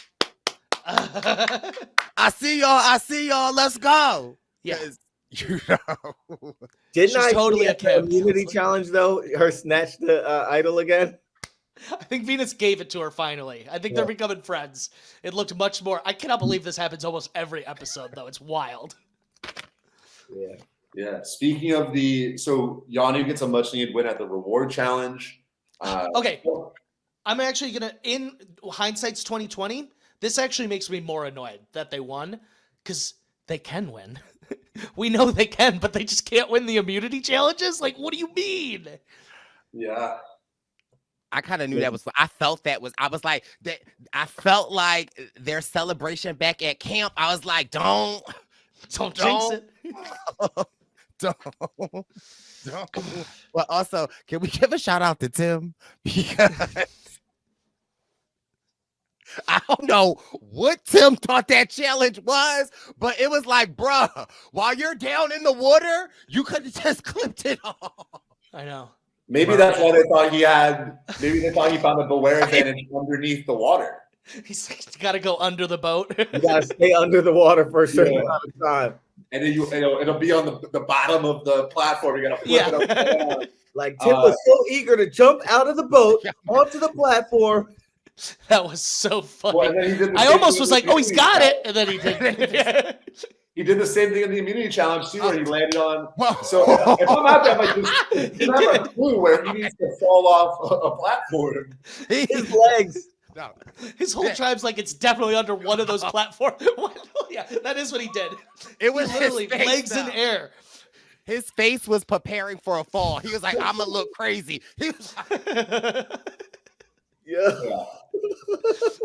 I see y'all, let's go. Yes. You know. Didn't I totally see a immunity challenge though? Her snatch the idol again. I think Venus gave it to her finally. I think they're becoming friends. It looked much more. I cannot believe this happens almost every episode though. It's wild. Yeah. Speaking of so Yanu gets a much needed win at the reward challenge. Okay. I'm actually gonna, in hindsight's 2020, this actually makes me more annoyed that they won because they can win. We know they can, but they just can't win the immunity challenges. Like, what do you mean? Yeah. I kind of knew that was. I felt that was. I was like that. I felt like their celebration back at camp. I was like, don't jinx it. Don't. Well, also, can we give a shout out to Tim because I don't know what Tim thought that challenge was, but it was like, bruh, while you're down in the water, you could have just clipped it off. I know. Maybe that's why they thought he had. Maybe they thought he found a beware advantage underneath the water. He's got to go under the boat. You got to stay under the water for a certain amount of time. And then it'll be on the bottom of the platform. You got to flip it up. Like Tim was so eager to jump out of the boat onto the platform. That was so funny. Well, I almost was like, oh, he's got it. And then he did. He did the same thing in the immunity challenge, too, where he landed on. So if I'm out there, I'm like, he doesn't have a clue where he needs to fall off a platform. His legs. No. His whole tribe's like, it's definitely under one of those platforms. Yeah, that is what he did. It was literally legs in air. His face was preparing for a fall. He was like, I'm going to look crazy. He was like, yeah.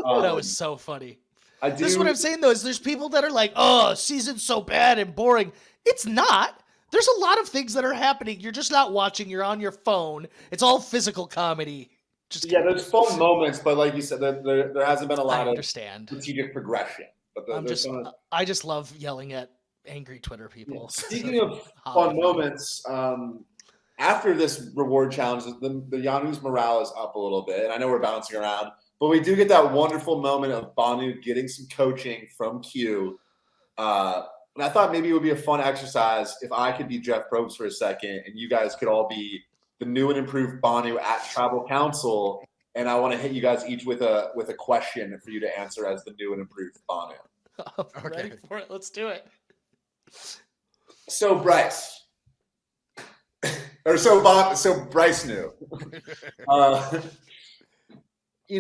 That was so funny. This is what I'm saying, though, is there's people that are like, oh, season's so bad and boring. It's not. There's a lot of things that are happening. You're just not watching. You're on your phone. It's all physical comedy. There's fun moments, but like you said, there hasn't been a lot of strategic progression. But I just love yelling at angry Twitter people. Speaking of fun moments, after this reward challenge, the Yanu's morale is up a little bit, and I know we're bouncing around, but we do get that wonderful moment of Bhanu getting some coaching from Q. And I thought maybe it would be a fun exercise if I could be Jeff Probst for a second, and you guys could all be the new and improved Bhanu at Tribal Council, and I want to hit you guys each with a question for you to answer as the new and improved Bhanu. I'm ready for it. Let's do it. So Brice, so Brice knew.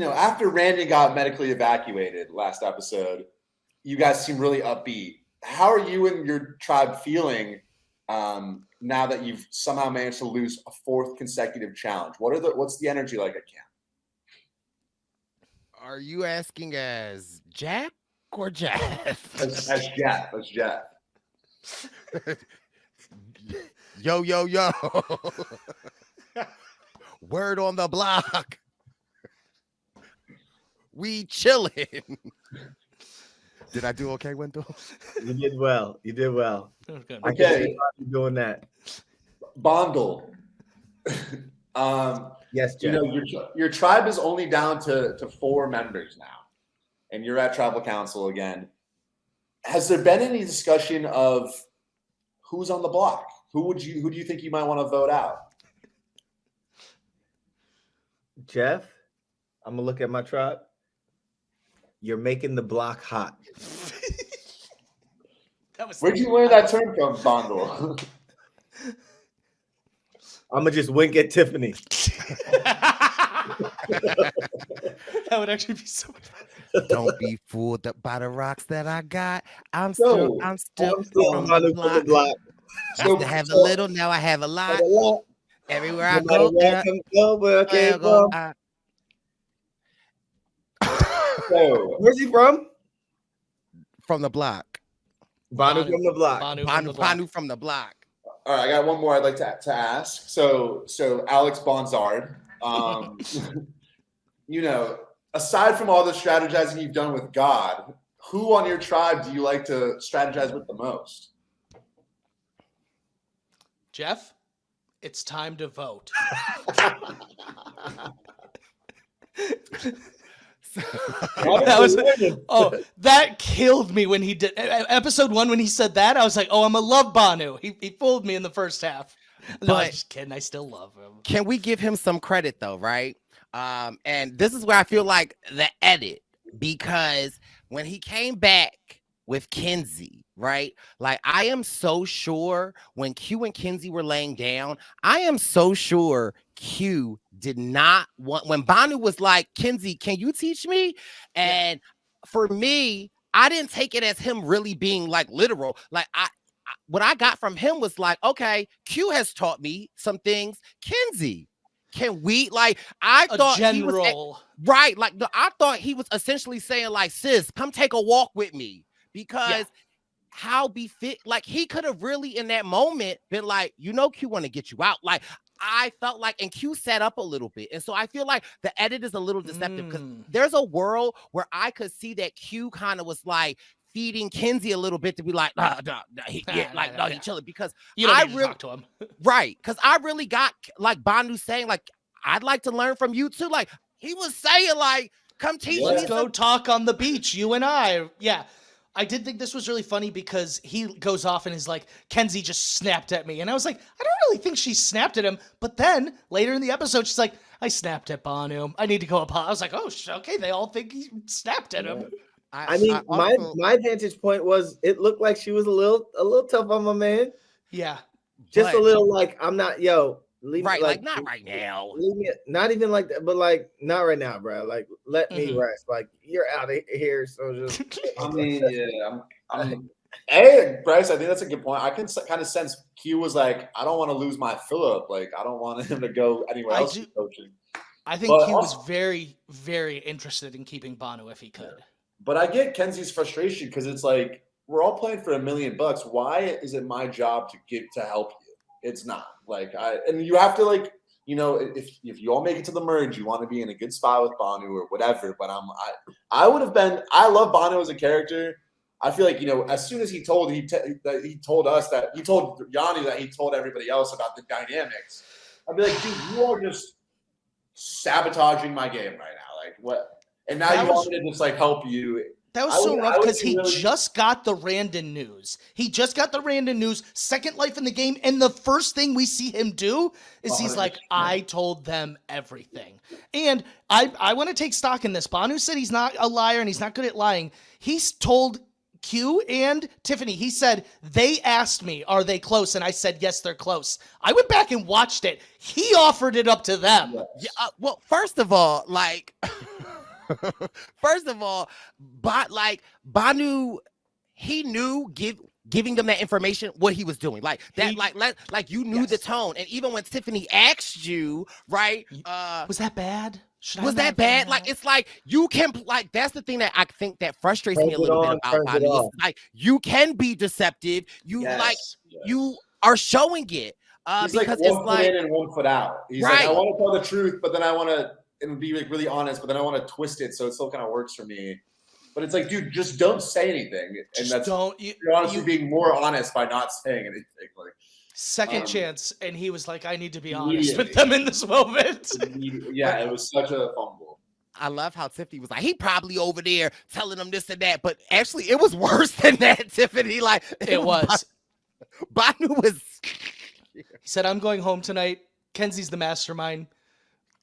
After Randy got medically evacuated last episode, you guys seem really upbeat how are you and your tribe feeling now that you've somehow managed to lose a 4th consecutive challenge? What's the energy like at camp? Are you asking as Jack or Jeff? As Jeff. As Jeff. Yo. Word on the block. We chilling. Did I do okay, Wendell? You did well. You did well. Okay. I can't see you doing that. Bondle. Yes, Jeff. You know, your tribe is only down to 4 members now, and you're at tribal council again. Has there been any discussion of who's on the block? Who do you think you might want to vote out? Jeff, I'm gonna look at my tribe. You're making the block hot. Where'd you learn that term from, Bondle? I'm gonna just wink at Tiffany. That would actually be so much fun. Don't be fooled by the rocks that I got. I'm So, still from the block. Used to have a little, now I have a lot. Everywhere I No go, matter where I can go, where I can't go. So, Where's he from? From the block. Bhanu from the block. Bhanu from the block. all right, I got one more I'd like to ask. So Alex Brizard, you know, aside from all the strategizing you've done with God, who on your tribe do you like to strategize with the most? Jeff, it's time to vote. That killed me when he did episode 1 when he said that. I was like, oh, I'm a love Bhanu. He fooled me in the first half. No, I'm just kidding. I still love him. Can we give him some credit though, right? And this is where I feel like the edit, because when he came back with Kenzie, right? Like, I am so sure when Q and Kenzie were laying down, I am so sure Q did not want, when Bhanu was like, Kenzie, can you teach me? And for me, I didn't take it as him really being like literal. Like, what I got from him was like, okay, Q has taught me some things. Kenzie, can we, like, I thought general. He was, right, like, I thought he was essentially saying like, sis, come take a walk with me, because how befit, like, he could have really in that moment been like, you know, Q want to get you out. Like, I felt like, and Q set up a little bit. And so I feel like the edit is a little deceptive, because there's a world where I could see that Q kind of was like feeding Kenzie a little bit to be like, he chilling, because you don't I need really to talk to him. Right. Because I really got like Bhanu saying, like, I'd like to learn from you too. Like, he was saying, like, come teach me. Let's go talk on the beach, you and I. Yeah. I did think this was really funny because he goes off and is like, Kenzie just snapped at me. And I was like, I don't really think she snapped at him. But then later in the episode, she's like, I snapped at Bhanu. I need to go up. I was like, oh, okay. They all think he snapped at him. I mean, my vantage point was it looked like she was a little tough on my man. Yeah. Just a little like, I'm not, leave right, me, like not right now. Leave me, not even like that, but like not right now, bro. Like, let me rest. Like, you're out of here, so just. I mean, hey, Brice, I think that's a good point. I can kind of sense Q was like, I don't want to lose my Phillip. Like, I don't want him to go anywhere else coaching. I think Q was very, very interested in keeping Bhanu if he could. But I get Kenzie's frustration because it's like, we're all playing for $1 million. Why is it my job to help you? It's not. Like, and you have to, like, you know, if you all make it to the merge, you want to be in a good spot with Bhanu or whatever. But I would have been. I love Bhanu as a character. I feel like, you know, as soon as he told us that he told Yanu that he told everybody else about the dynamics, I'd be like, dude, you are just sabotaging my game right now. Like, what? And now you want me to just like help you. That was so rough because he just got the random news. He just got the random news, second life in the game, and the first thing we see him do is he's like, I told them everything. And I want to take stock in this. Bhanu said he's not a liar and he's not good at lying. He's told Q and Tiffany, he said, they asked me, are they close? And I said, yes, they're close. I went back and watched it. He offered it up to them. Yeah, well, first of all, like... First of all, Bhanu, he knew giving them that information what he was doing. Like that, like you knew the tone. And even when Tiffany asked you, right? Was that bad? Was that bad? Like it's like you can like that's the thing that I think that frustrates me a little bit about Bhanu. Like you can be deceptive. You you are showing it. He's because like it's like in and 1 foot out. He's like, I want to tell the truth, but then I want to and be like really honest, but then I want to twist it so it still kind of works for me. But it's like, dude, just don't say anything. And that's you're honestly being more honest by not saying anything. Like second chance, and he was like, I need to be honest with them in this moment. Yeah, it was such a fumble. I love how Tiffany was like, he probably over there telling them this and that, but actually it was worse than that, Tiffany. Like it was. Bhanu was. He said, I'm going home tonight. Kenzie's the mastermind.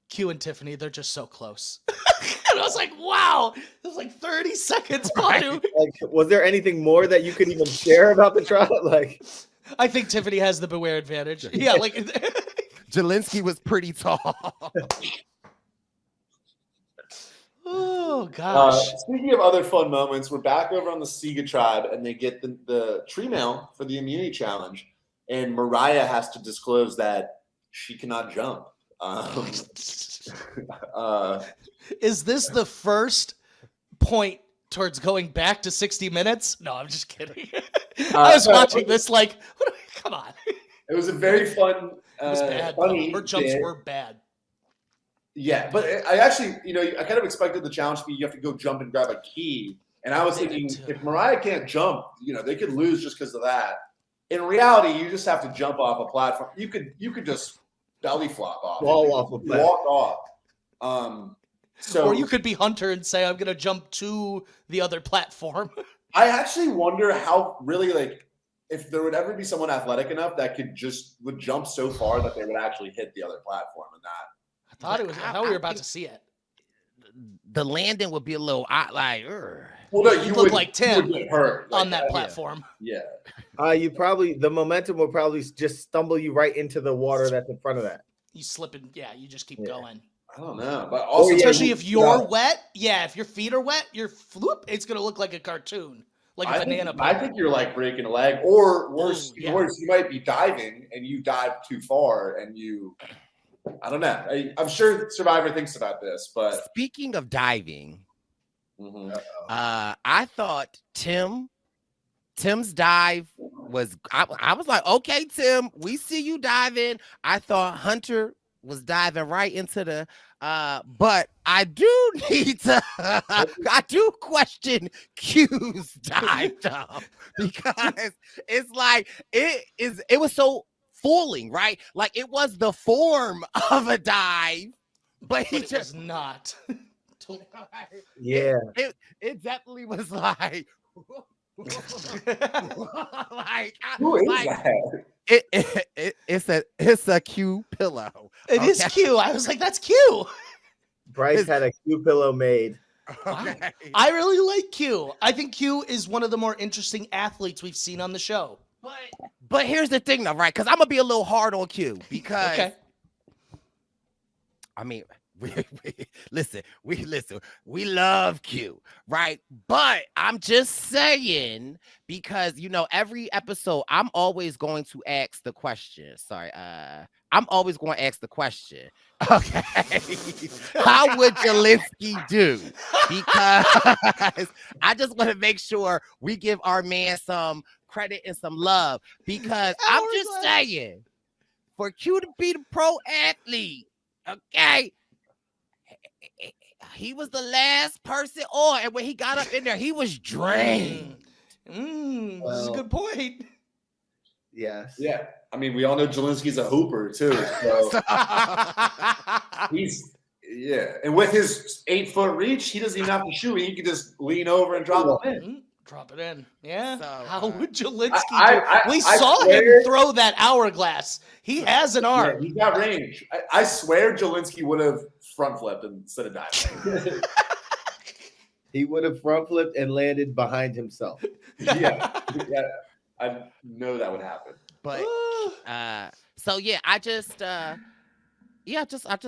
Q and Tiffany, they're just so close. And I was like, wow, it was like 30 seconds, Bhanu. Like, was there anything more that you could even share about the trial? Like, I think Tiffany has the beware advantage. Yeah, like Jelinski was pretty tall. Oh gosh. Speaking of other fun moments, we're back over on the Sega tribe, and they get the tree mail for the immunity challenge, and Mariah has to disclose that she cannot jump. Is this the first point towards going back to 60 minutes? No, I'm just kidding. I was watching this like, come on. It was a very fun, it was bad. funny Her jumps bit. were bad. Yeah, but I actually, I kind of expected the challenge to be you have to go jump and grab a key. And I was thinking, if Mariah can't jump, they could lose just because of that. In reality, you just have to jump off a platform. You could just belly flop off. Fall off a platform. Walk off. Or you could be Hunter and say, I'm going to jump to the other platform. I actually wonder how really, like, if there would ever be someone athletic enough that would jump so far that they would actually hit the other platform and not. I thought it was how we were about to see it. The landing would be a little like. Well, no, you look like Tim would get hurt on that platform. Yeah. The momentum will probably just stumble you right into the water that's in front of that. You slip and you just keep going. I don't know, but also especially if you're wet. Yeah, if your feet are wet, it's gonna look like a cartoon, like a banana. I think you're like breaking a leg, or worse, you might be diving and you dive too far and you. I don't know. I'm sure Survivor thinks about this, but speaking of diving, I thought Tim's dive was. I was like, okay, Tim, we see you diving. I thought Hunter was diving right into the. But I do need to. I do question Q's dive though, because it's like it was so. Fooling, right? Like it was the form of a dive, but it just was not. Yeah, it definitely was like. It's a Q pillow. It is Q. I was like, that's Q. Brice had a Q pillow made. Okay. I really like Q. I think Q is one of the more interesting athletes we've seen on the show. But here's the thing, though, right? Because I'm gonna be a little hard on Q because, I mean, we love Q, right? But I'm just saying because every episode I'm always going to ask the question. I'm always going to ask the question. Okay, how would Jelinski do? Because I just want to make sure we give our man some credit and some love, because I'm just saying, for Q to be the pro athlete, okay, he was the last person on, and when he got up in there, he was drained. This is a good point. Yes. Yeah. I mean, we all know Jelinski's a hooper too. So and with his 8-foot reach, he doesn't even have to shoot. He can just lean over and drop it in. Drop it in. Yeah. So, how would Jelinski do? We saw him throw that hourglass. He has an arm. Yeah, he's got range. I swear Jelinski would have front flipped instead of diving. He would have front flipped and landed behind himself. Yeah. I know that would happen. But I just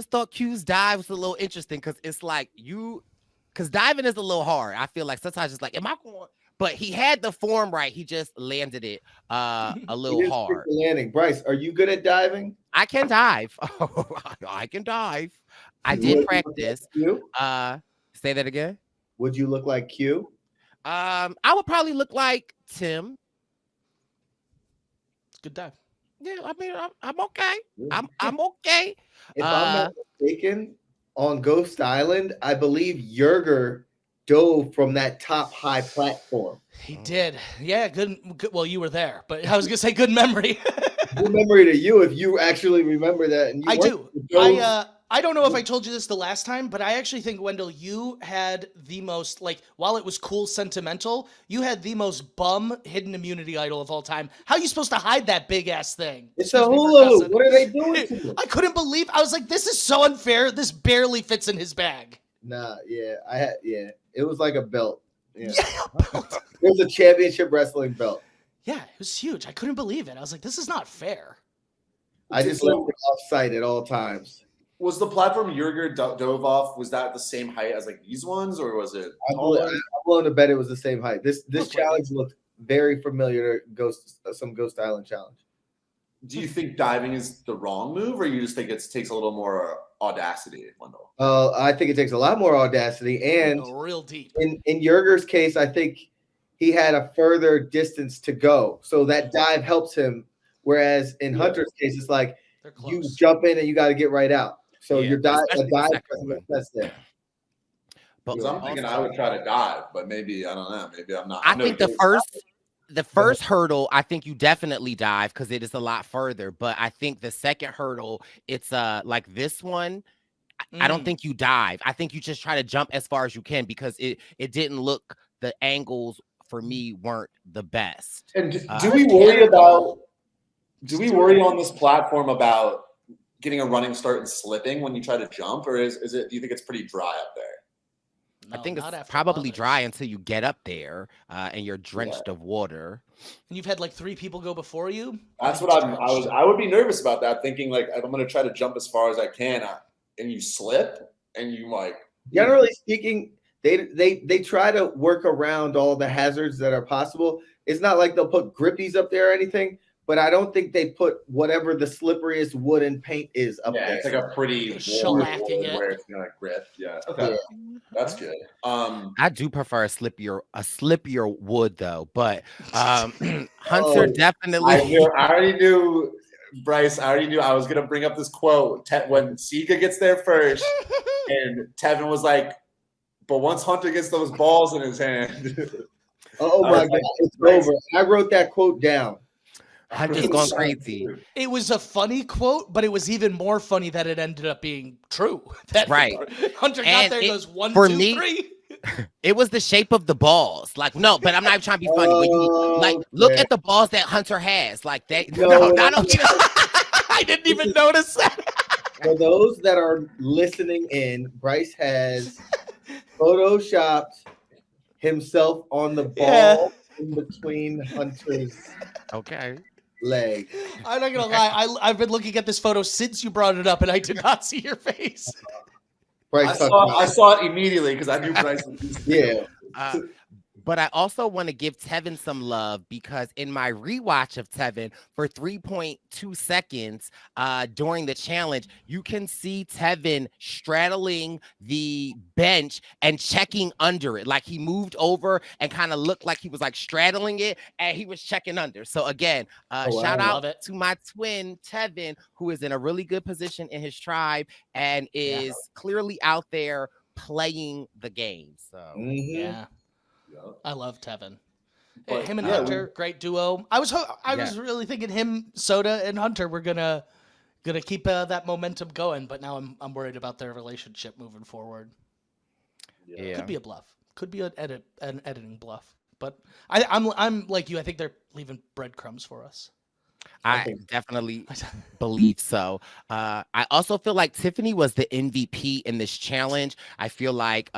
thought Q's dive was a little interesting because it's like because diving is a little hard. I feel like sometimes it's like, am I going? but he had the form right. He just landed it a He little didn't stick hard. the landing. Brice, are you good at diving? I can dive. I can dive. I Would did you look practice. like Q? Say that again. Would you look like Q? I would probably look like Tim. Good dive. Yeah, I mean, I'm okay. I'm okay. If I'm not mistaken, on Ghost Island, I believe Yerger dove from that top high platform. He did. Yeah, good. Well, you were there, but I was gonna say good memory. Good memory to you if you actually remember that. And you I do. dove- I don't know if I told you this the last time, but I actually think, Wendell, you had the most, like, while it was cool sentimental, you had the most bum hidden immunity idol of all time. How are you supposed to hide that big ass thing? It's a Excuse me for hula hoop. cussing. What are they doing to you? I couldn't believe. I was like, this is so unfair. This barely fits in his bag. Nah, yeah. It was like a belt. Yeah. Yeah, It was a championship wrestling belt. yeah, it was huge. I couldn't believe it. I was like, this is not fair. I just left it off site at all times. Was the platform Yerger dove off? Was that the same height as like these ones, or was it? I'm taller? willing to bet it was the same height. This Looks like challenge looked very familiar to some Ghost Island challenge. Do you think diving is the wrong move, or you just think it takes a little more audacity, Wendell? I think it takes a lot more audacity, and Go real deep. in Yerger's case, I think he had a further distance to go, so that dive helps him. Whereas in Hunter's case, it's like They're you close. jump in and you got to get right out. So Yeah, your dive, especially a the dive second one. that's there. But Because I'm thinking I would try to dive, but maybe I don't know. Maybe I'm not. I I'm think no the first hurdle, I think you definitely dive because it is a lot further. But I think the second hurdle, it's like this one. I don't think you dive. I think you just try to jump as far as you can because it didn't look, the angles for me weren't the best. And do we worry about? Do we worry on this platform about getting a running start and slipping when you try to jump, or is it? Do you think it's pretty dry up there? I No, think not it's after probably others. dry until you get up there and you're drenched of water. And you've had like 3 people go before you. That's I what think I it's was. drenched. I would be nervous about that, thinking like if I'm going to try to jump as far as I can, and you slip, and you like. Generally speaking, they try to work around all the hazards that are possible. It's not like they'll put grippies up there or anything, but I don't think they put whatever the slipperiest wooden paint is up Yeah, there. it's like a pretty Shellacking it. where it's gonna grip. Yeah, okay, that's good. I do prefer a slippier wood though, but Hunter definitely. I already knew, Brice. I already knew I was gonna bring up this quote when Sika gets there first, and Tevin was like, "But once Hunter gets those balls in his hand." Oh my God, it's over. I wrote that quote down. Hunter's gone crazy. It was a funny quote, but it was even more funny that it ended up being true. That Right. Hunter got And there, it- goes 1, for 2, me- 3. It was the shape of the balls. Like, no, but I'm not even trying to be funny. When you like look Okay. at the balls that Hunter has, like that. No. No, I don't. I didn't even notice that. For those that are listening in, Brice has photoshopped himself on the ball in between Hunter's Okay. leg. I'm not gonna lie. I've been looking at this photo since you brought it up, and I did not see your face. Brice I saw it immediately because I knew Brice. yeah. But I also want to give Tevin some love because in my rewatch of Tevin for 3.2 seconds during the challenge, you can see Tevin straddling the bench and checking under it. Like he moved over and kind of looked like he was like straddling it and he was checking under. So again, wow. shout Love out it. to my twin Tevin, who is in a really good position in his tribe and is clearly out there playing the game. So Mhm. Yeah, I love Tevin. But, Him and yeah, Hunter, great duo. I was really thinking him, Soda, and Hunter were gonna keep that momentum going, but now I'm worried about their relationship moving forward. yeah. Could be a bluff. Could be an editing bluff. But I'm like you. I think they're leaving breadcrumbs for us. I definitely believe so. I also feel like Tiffany was the MVP in this challenge. I feel like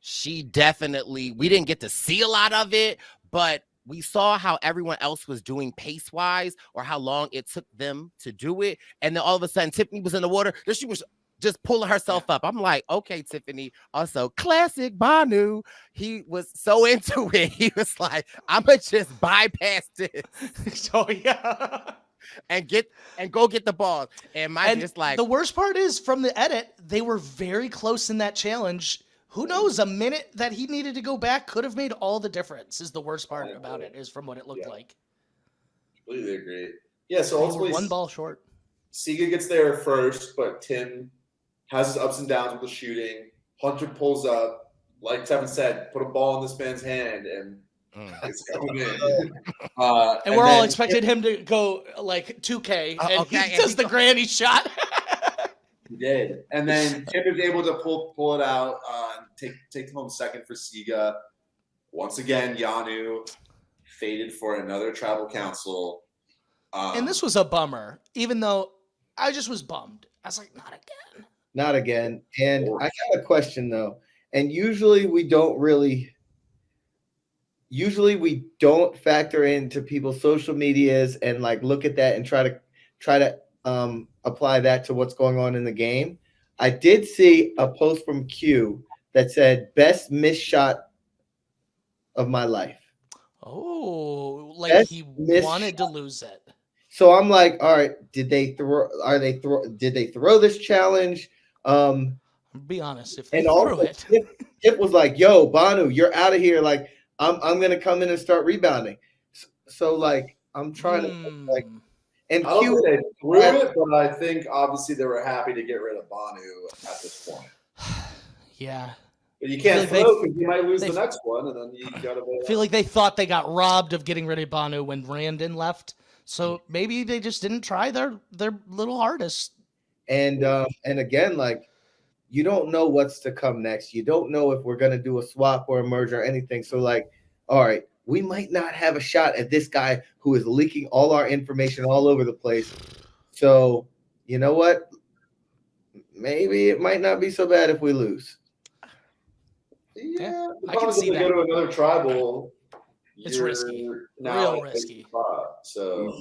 she definitely, we didn't get to see a lot of it, but we saw how everyone else was doing pace-wise or how long it took them to do it. And then all of a sudden, Tiffany was in the water. Then she was just pulling herself up. I'm like, okay, Tiffany. Also, classic Bhanu. He was so into it. He was like, I'ma just bypass this So yeah. and go get the ball. And my And just like the worst part is from the edit, they were very close in that challenge. Who knows? A minute that he needed to go back could have made all the difference. Is the worst part about it, is from what it looked like. Completely agree. Yeah, so They were ultimately, one ball short. Sega gets there first, but Tim has his ups and downs with the shooting. Hunter pulls up, like Tevin said, put a ball in this man's hand, and it's coming in. And we're all expecting him to go like 2K, and okay, he does the granny shot. He did, and then Tim is able to pull it out, and take home second for Sega. Once again, Yanu faded for another tribal council. And this was a bummer, even though I just was bummed. I was like, not again. Not again. And I got a question though. And usually we don't factor into people's social medias and like look at that and try to apply that to what's going on in the game. I did see a post from Q that said best missed shot of my life. Oh, like Best he missed wanted to shot. lose it. So I'm like, all right, did they throw this challenge? Be honest, if they And threw also, it. Tip was like, yo, Bhanu, you're out of here. Like, I'm gonna come in and start rebounding. So like, I'm trying to like, and I don't Q, think they threw it, but I think obviously they were happy to get rid of Bhanu at this point. Yeah. But you can't I feel like throw because you might lose the next one, and then you gotta. I feel like they thought they got robbed of getting rid of Bhanu when Randon left. So maybe they just didn't try their little hardest. and again, like, you don't know what's to come next. You don't know if we're gonna do a swap or a merge or anything. So like, all right, we might not have a shot at this guy who is leaking all our information all over the place. So you know what? Maybe it might not be so bad if we lose. Yeah, I can see if they go that. to another tribal. It's risky. Now Real risky. So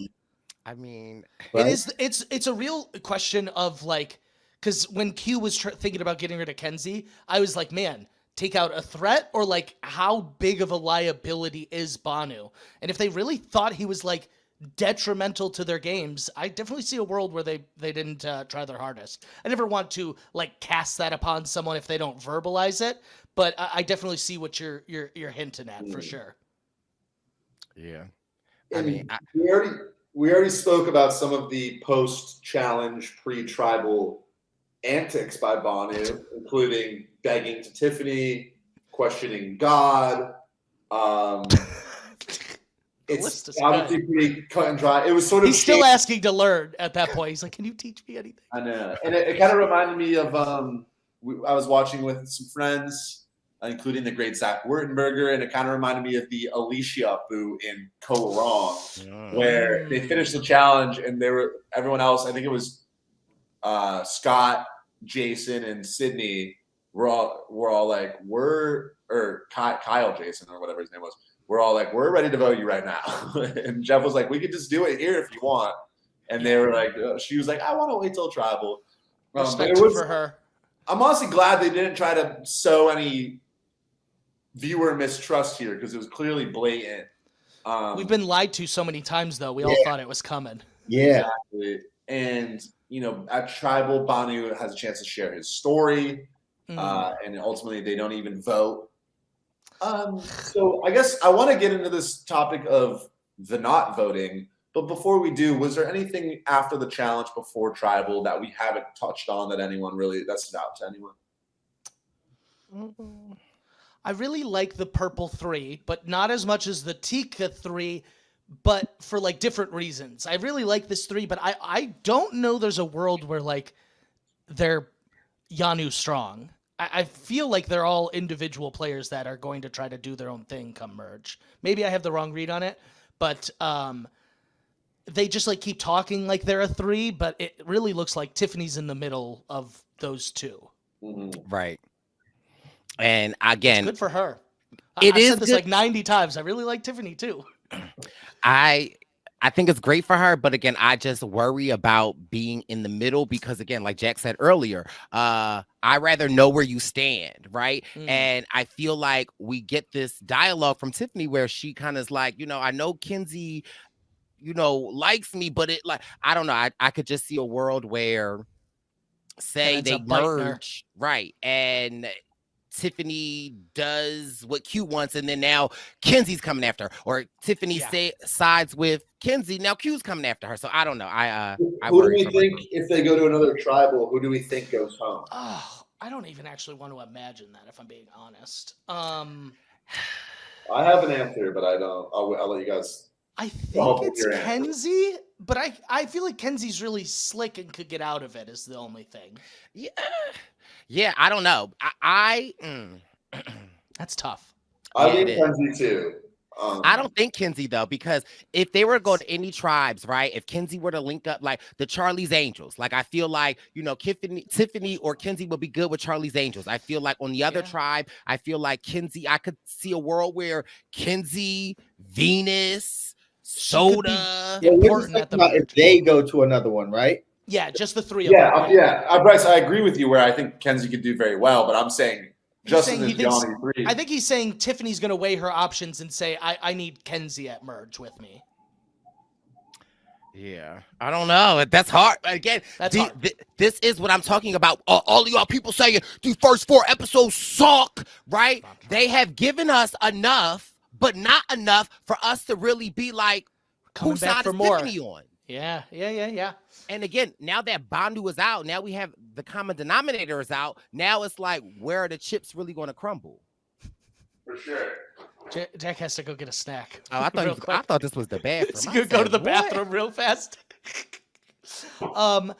I mean, It is. It's a real question of like, because when Q was thinking about getting rid of Kenzie, I was like, man, take out a threat or like how big of a liability is Bhanu? And if they really thought he was like detrimental to their games, I definitely see a world where they didn't try their hardest. I never want to like cast that upon someone if they don't verbalize it, but I definitely see what you're hinting at for sure. yeah. and we already spoke about some of the post-challenge, pre-tribal antics by Bhanu, including begging to Tiffany, questioning God. It's obviously pretty cut and dry. It was sort of. He's still asking to learn at that point. He's like, "Can you teach me anything?" I know, and it kind of reminded me of I was watching with some friends, including the great Zach Wurtenberger, and it kind of reminded me of the Alicia boo in Ko Wrong, where they finished the challenge and everyone else. I think it was Scott, Jason, and Sydney. Were all like Kyle Jason or whatever his name was. We're all like, we're ready to vote you right now. And Jeff was like, we could just do it here if you want. And they were like, she was like, I want to wait till tribal. Respect for her. I'm honestly glad they didn't try to sow any viewer mistrust here because it was clearly blatant. We've been lied to so many times, though. We all thought it was coming. Yeah. Exactly. And, at tribal, Bhanu has a chance to share his story. And ultimately, they don't even vote. So I guess I want to get into this topic of the not voting. But before we do, was there anything after the challenge before tribal that we haven't touched on that stood out to anyone? I really like the purple 3, but not as much as the Tika 3, but for like different reasons. I really like this 3, but I don't know there's a world where like they're Yanu strong. I feel like they're all individual players that are going to try to do their own thing come merge. Maybe I have the wrong read on it, but they just like keep talking like they're a 3, but it really looks like Tiffany's in the middle of those two. Right. And again, it's good for her. I've said this like 90 times. I really like Tiffany too. I I think it's great for her, but again, I just worry about being in the middle because again, like Jack said earlier, I rather know where you stand, right? And I feel like we get this dialogue from Tiffany where she kind of is like, I know Kenzie, likes me, but it like I don't know. I could just see a world where say ends they up biting her. merge, right? And Tiffany does what Q wants, and then now Kenzie's coming after her, or Tiffany sides with Kenzie. Now Q's coming after her. So I don't know. Who do we think if they go to another tribal? Who do we think goes home? Oh, I don't even actually want to imagine that, if I'm being honest. I have an answer, but I don't. I'll let you guys. I think it's Kenzie, but I feel like Kenzie's really slick and could get out of it. Is the only thing. Yeah, I don't know. That's tough. I think Kenzie too. I don't think Kenzie though, because if they were to go to any tribes, right? If Kenzie were to link up like the Charlie's Angels, like I feel like Tiffany or Kenzie would be good with Charlie's Angels. I feel like on the other tribe, I feel like Kenzie. I could see a world where Kenzie, Venus, Soda. Important at the if they go to another one, right? Yeah, just the three of them. Brice, I agree with you where I think Kenzie could do very well, but I'm saying Justin and Johnny three. I think he's saying Tiffany's going to weigh her options and say, I need Kenzie at merge with me. Yeah, I don't know. That's hard. Again, this is what I'm talking about. All of y'all people saying the first 4 episodes suck, right? They have given us enough, but not enough for us to really be like, whose side is Tiffany on? Yeah. And again, now that Bhanu is out, now we have the common denominator is out. Now it's like, where are the chips really going to crumble? For sure. Jack has to go get a snack. Oh, I thought this was the bathroom. You go to the bathroom real fast. I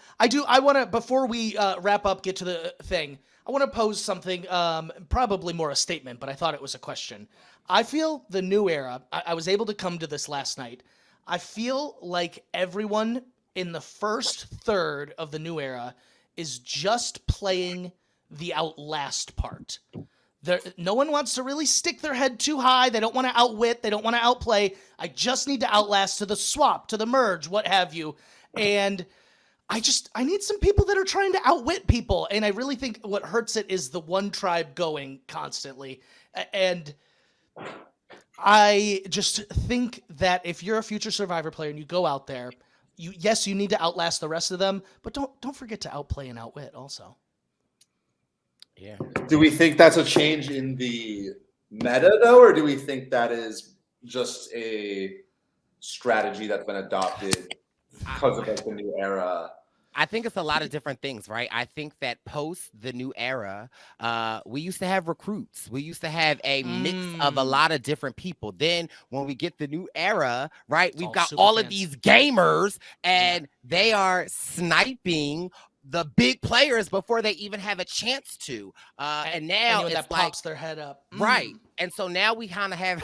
want to, before we wrap up, get to the thing. I want to pose something, probably more a statement, but I thought it was a question. I feel the new era. I was able to come to this last night. I feel like everyone in the first third of the new era is just playing the outlast part. No one wants to really stick their head too high. They don't want to outwit. They don't want to outplay. I just need to outlast to the swap, to the merge, what have you. And I need some people that are trying to outwit people. And I really think what hurts it is the one tribe going constantly. And I just think that if you're a future Survivor player and you go out there, you need to outlast the rest of them, but don't forget to outplay and outwit also. Yeah. Do we think that's a change in the meta though, or do we think that is just a strategy that's been adopted because of the new era? I think it's a lot of different things, right? I think that post the new era, we used to have recruits. We used to have a mix of a lot of different people. Then when we get the new era, right, we've got all of these gamers and they are sniping the big players before they even have a chance to. And now it's that pops their head up. Right. And so now we kind of have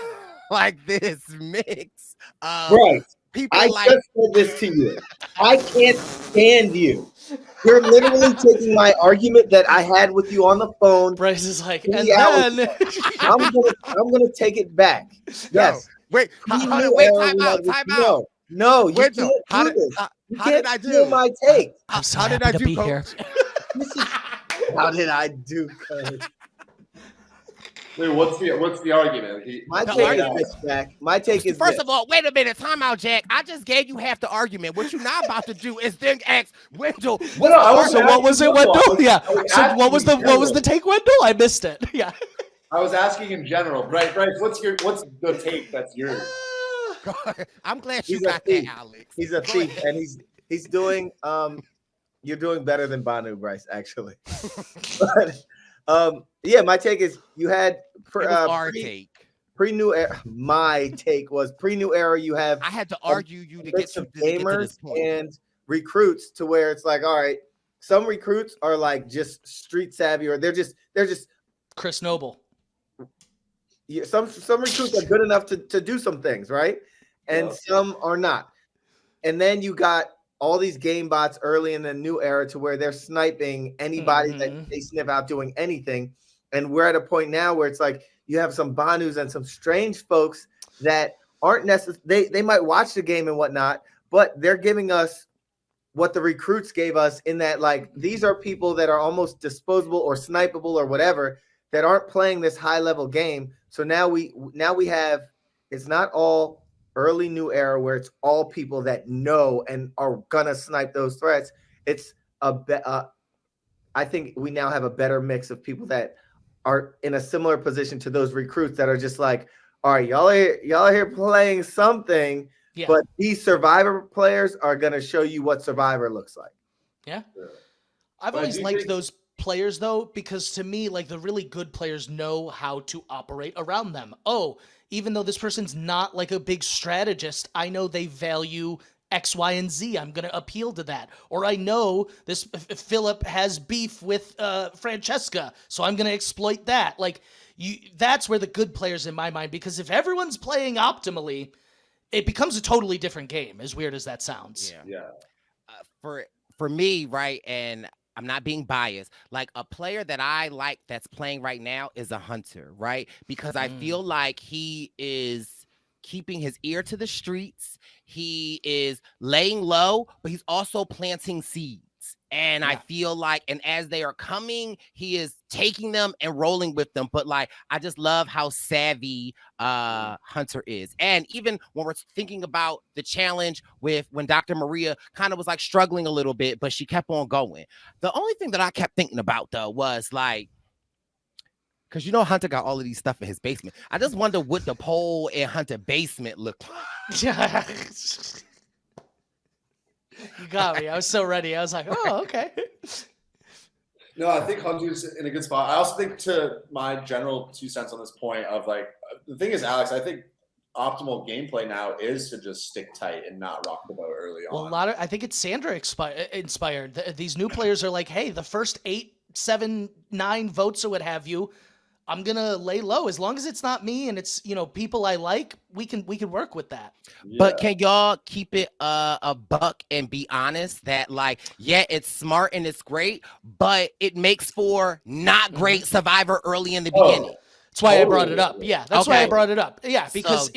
like this mix of right. People I just said this to you. I can't stand you. You're literally taking my argument that I had with you on the phone. Brice is like, and then I'm gonna take it back. Yes. Wait, time out. No, you Wait, can't how do did, this. how did I do? My take. I'm so how happy did I to do, be Coach? here. How did I do, Coach? Wait, what's the argument? My take is this, Jack. My take is First of all, wait a minute. Time out, Jack. I just gave you half the argument. What you're not about to do is then ask Wendell. So what was it, Wendell? Yeah. So what was the take, Wendell? I missed it. Yeah. I was asking in general. Brice, what's the take that's yours? I'm glad you got that, Alex. He's a thief, and he's doing you're doing better than Bhanu, Brice, actually. But yeah, my take is you had pre-new era. My take was pre-new era. You have I had to argue you to get some to this point. And recruits to where it's like, all right, some recruits are like just street savvy, or they're just Chris Noble. Yeah, some recruits are good enough to do some things, right? And some are not. And then you got all these game bots early in the new era to where they're sniping anybody that they sniff out doing anything. And we're at a point now where it's like you have some Bhanus and some strange folks that aren't necessary. They might watch the game and whatnot, but they're giving us what the recruits gave us in that, like, these are people that are almost disposable or snipeable or whatever that aren't playing this high level game. So now we have, it's not all early new era where it's all people that know and are gonna snipe those threats. It's I think we now have a better mix of people that are in a similar position to those recruits that are just like, all right, y'all are here playing something, but these Survivor players are gonna show you what Survivor looks like. Yeah. I've always liked those players though, because to me, like, the really good players know how to operate around them. Oh, even though this person's not like a big strategist, I know they value X, Y, and Z. I'm going to appeal to that. Or I know this Philip has beef with Francesca, so I'm going to exploit that. Like, that's where the good players in my mind, because if everyone's playing optimally, it becomes a totally different game, as weird as that sounds. Yeah. For me, right, and I'm not being biased, like a player that I like that's playing right now is a Hunter, right? Because I feel like he is keeping his ear to the streets. He is laying low, but he's also planting seeds. And I feel like, and as they are coming, he is taking them and rolling with them. But like, I just love how savvy Hunter is. And even when we're thinking about the challenge with when Dr. Maria kind of was like struggling a little bit, but she kept on going. The only thing that I kept thinking about though was like, because you know Hunter got all of these stuff in his basement. I just wonder what the pole in Hunter basement looked like. You got me. I was so ready. I was like, oh, okay. No, I think Hunter's in a good spot. I also think, to my general 2 cents on this point of like, the thing is, Alex, I think optimal gameplay now is to just stick tight and not rock the boat early on. Well, I think it's Sandra inspired. These new players are like, hey, the first 8, 7, 9 votes or what have you, I'm gonna lay low. As long as it's not me and it's, you know, people I like, we can work with that. Yeah. But can y'all keep it a buck and be honest that, like, yeah, it's smart and it's great, but it makes for not great Survivor early in the beginning. That's why I brought it up. Yeah, that's why I brought it up. Yeah, because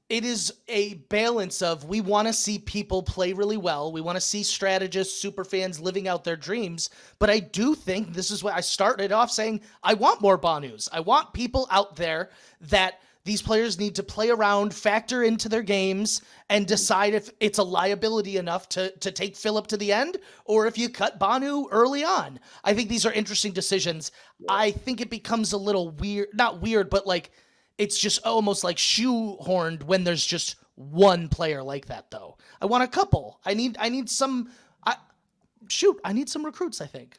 it is a balance of, we want to see people play really well. We want to see strategists, super fans living out their dreams. But I do think this is what I started off saying. I want more Bhanus. I want people out there that these players need to play around, factor into their games, and decide if it's a liability enough to take Philip to the end, or if you cut Bhanu early on. I think these are interesting decisions. I think it becomes a little weird, not weird, but like, it's just almost like shoehorned when there's just one player like that, though. I want a couple. I need some. I need some recruits, I think.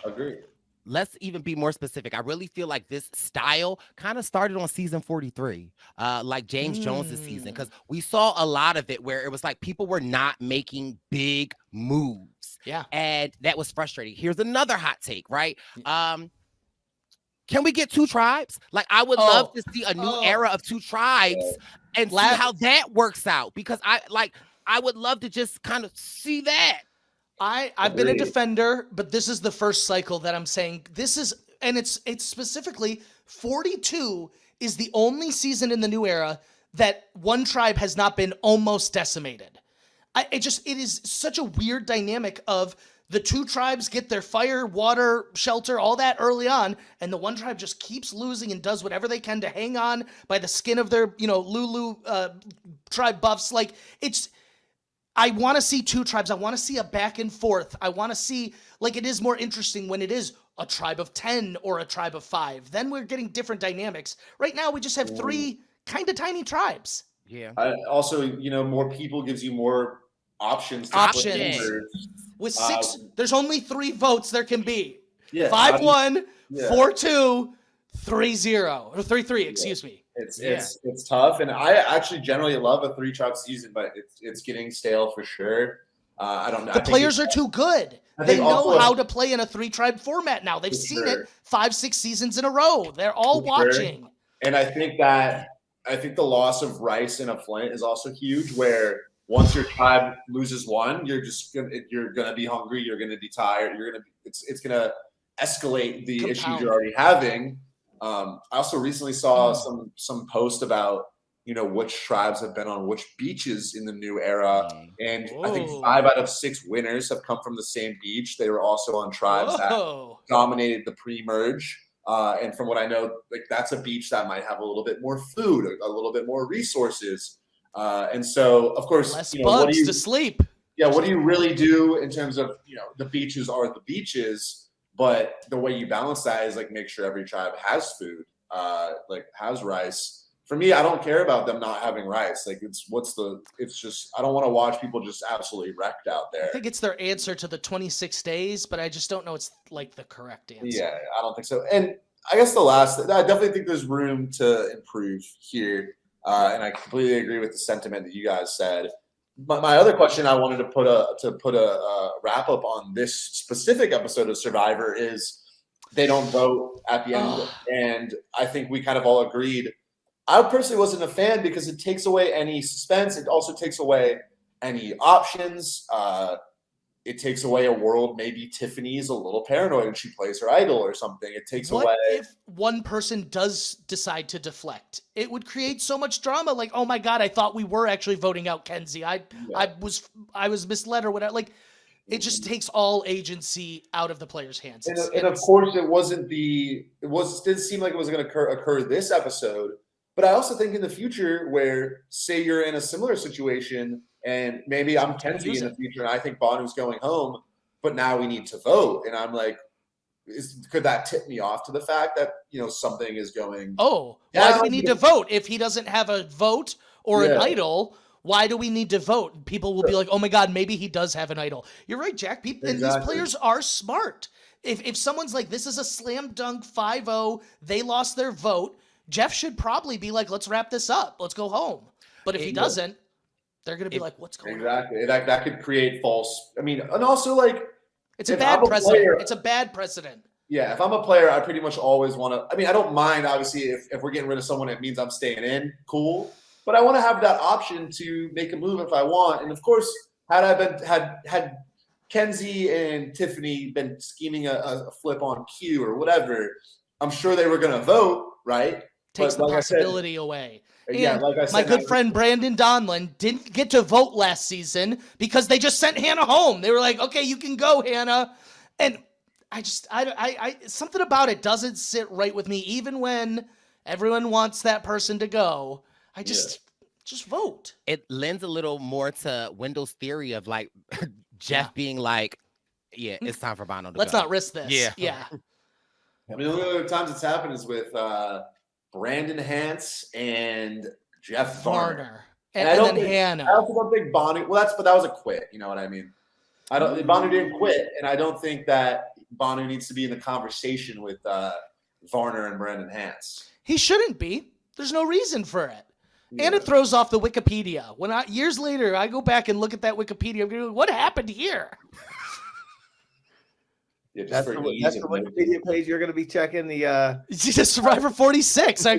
Agreed. Let's even be more specific. I really feel like this style kind of started on season 43, like James Jones's season, because we saw a lot of it where it was like people were not making big moves. Yeah. And that was frustrating. Here's another hot take, right? Can we get 2 tribes? Like, I would love to see a new era of 2 tribes and see how that works out, because I would love to just kind of see that. I've been a defender, but this is the first cycle that I'm saying this is, and it's specifically 42 is the only season in the new era that one tribe has not been almost decimated. It is such a weird dynamic of the 2 tribes get their fire, water, shelter, all that early on, and the one tribe just keeps losing and does whatever they can to hang on by the skin of their, Lulu tribe buffs. Like, I want to see 2 tribes. I want to see a back and forth. I want to see, like, it is more interesting when it is a tribe of 10 or a tribe of 5. Then we're getting different dynamics. Right now, we just have 3 kind of tiny tribes. Yeah. Also, more people gives you more options. With 6, there's only 3 votes there can be. Yeah, 5-1, 4-2, 3-0, or 3-3. Excuse me. It's tough, and I actually generally love a 3-tribe season, but it's getting stale for sure. I don't know. The players are too good. They know how to play in a 3-tribe format now. They've seen it 5-6 seasons in a row. They're all watching. Sure. And I think the loss of Rice and a Flint is also huge, where once your tribe loses one, you're gonna be hungry. You're gonna be tired. It's gonna escalate the issues you're already having. I also recently saw some post about which tribes have been on which beaches in the new era. And I think Whoa. 5 out of 6 winners have come from the same beach. They were also on tribes that Whoa. dominated the pre-merge. And from what I know, like that's a beach that might have a little bit more food, a little bit more resources. And so, of course, Less what bugs do you, to sleep. yeah, what do you really do in terms of, the beaches are the beaches, but the way you balance that is like make sure every tribe has food, like has rice. For me, I don't care about them not having rice. Like it's just, I don't want to watch people just absolutely wrecked out there. I think it's their answer to the 26 days, but I just don't know it's like the correct answer. Yeah, I don't think so. And I guess I definitely think there's room to improve here. And I completely agree with the sentiment that you guys said. My other question I wanted to put a wrap up on this specific episode of Survivor is they don't vote at the end. And I think we kind of all agreed. I personally wasn't a fan because it takes away any suspense. It also takes away any options. It takes away a world. Maybe Tiffany's a little paranoid and she plays her idol or something. It takes away. What if one person does decide to deflect? It would create so much drama. Like, oh my God, I thought we were actually voting out Kenzie. I was misled or whatever. Like, it just takes all agency out of the player's hands. And of course, didn't seem like it was going to occur this episode. But I also think in the future, where say you're in a similar situation, and maybe I'm Kenzie in the future, and I think Bhanu's going home, but now we need to vote, and I'm like, could that tip me off to the fact that something is going? Oh, why do we need to vote if he doesn't have a vote or an idol? Why do we need to vote? People will be like, oh my God, maybe he does have an idol. You're right, Jack. And these players are smart. If someone's like, this is a slam dunk 5-0, they lost their vote. Jeff should probably be like, let's wrap this up. Let's go home. But if he doesn't, they're going to be like, what's going on? Exactly. That could create false. I mean, and also like. It's a bad precedent. It's a bad precedent. Yeah. If I'm a player, I pretty much always want to. I mean, I don't mind, obviously, if we're getting rid of someone, it means I'm staying in. Cool. But I want to have that option to make a move if I want. And of course, had Kenzie and Tiffany been scheming a flip on Q or whatever, I'm sure they were going to vote, right? Takes the possibility away. Yeah, and like I said, my good friend Brandon Donlin didn't get to vote last season because they just sent Hannah home. They were like, okay, you can go, Hannah. And I something about it doesn't sit right with me, even when everyone wants that person to go. Just vote. It lends a little more to Wendell's theory of like Jeff being like, yeah, it's time for Bhanu to Let's go. not risk this. Yeah. I mean, the only other times it's happened is with Brandon Hance and Jeff Varner. And then Hannah. I also don't think Bhanu. Well, that was a quit. You know what I mean? Bhanu didn't quit, and I don't think that Bhanu needs to be in the conversation with Varner and Brandon Hance. He shouldn't be. There's no reason for it. Yeah. And it throws off the Wikipedia. When years later, I go back and look at that Wikipedia, I'm going, what happened here? Yeah, That's the Wikipedia page you're going to be checking. The Survivor 46. I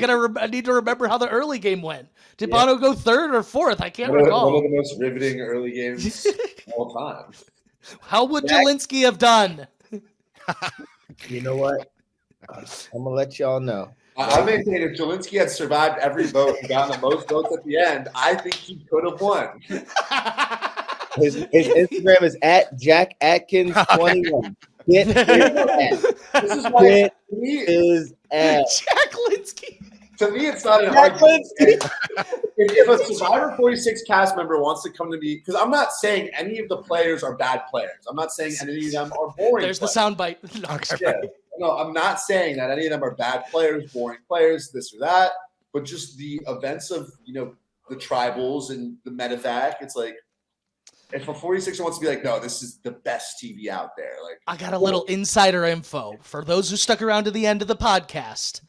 need to remember how the early game went. Did Bhanu go third or fourth? I can't recall. One of the most riveting early games of all time. How would Jelinski have done? You know what? I'm going to let y'all know. I maintain if Jelinski had survived every vote and gotten the most votes at the end, I think he could have won. His Instagram is at JackAtkins21. Get his ass. This is why his ass. Jack Linsky. To me, it's not an argument. If a Survivor 46 cast member wants to come to me, because I'm not saying any of the players are bad players. I'm not saying any of them are boring. There's players. the soundbite. No, I'm not saying that any of them are bad players, boring players, this or that. But just the events of the tribals and the medevac, it's like. If a 46er wants to be like, no, this is the best TV out there. Like, I got a little insider info for those who stuck around to the end of the podcast.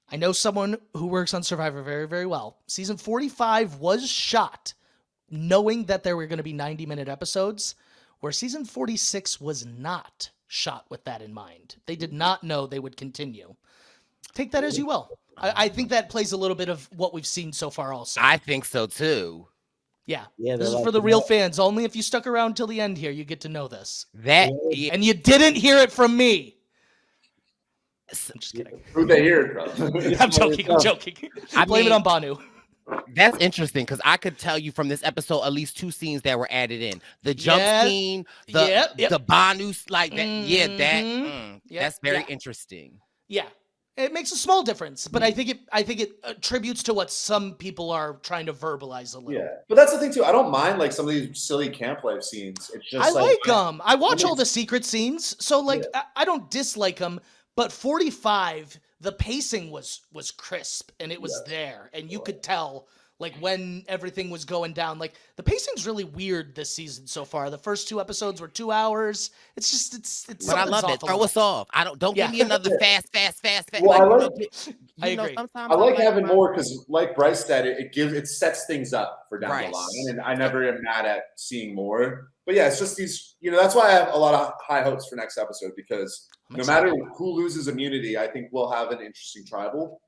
I know someone who works on Survivor very, very well. Season 45 was shot knowing that there were going to be 90-minute episodes, where season 46 was not shot with that in mind. They did not know they would continue. Take that as you will. I think that plays a little bit of what we've seen so far also. I think so too. Yeah, this is for the real fans. Only if you stuck around till the end here, you get to know this. And you didn't hear it from me. I'm just kidding. Who'd they hear it from? I'm joking. I blame it on Bhanu. That's interesting because I could tell you from this episode at least 2 scenes that were added in. The jump scene, the Bhanu, like that. Yeah, that's very interesting. Yeah. It makes a small difference, but I think it attributes to what some people are trying to verbalize a little. Yeah, but that's the thing too. I don't mind like some of these silly camp life scenes. It's just I like them. I watch all the secret scenes, so like I don't dislike them. But 45, the pacing was crisp and it was there, and you could tell like when everything was going down. Like the pacing's really weird this season so far. The first 2 episodes were 2 hours. It's just it's. But I love it. Throw us off. Don't give me another fast. Well, I agree. I like having more because, like Brice said, it sets things up for down the line, and I never am mad at seeing more. But yeah, it's just these. That's why I have a lot of high hopes for next episode because no matter who loses immunity, I think we'll have an interesting tribal.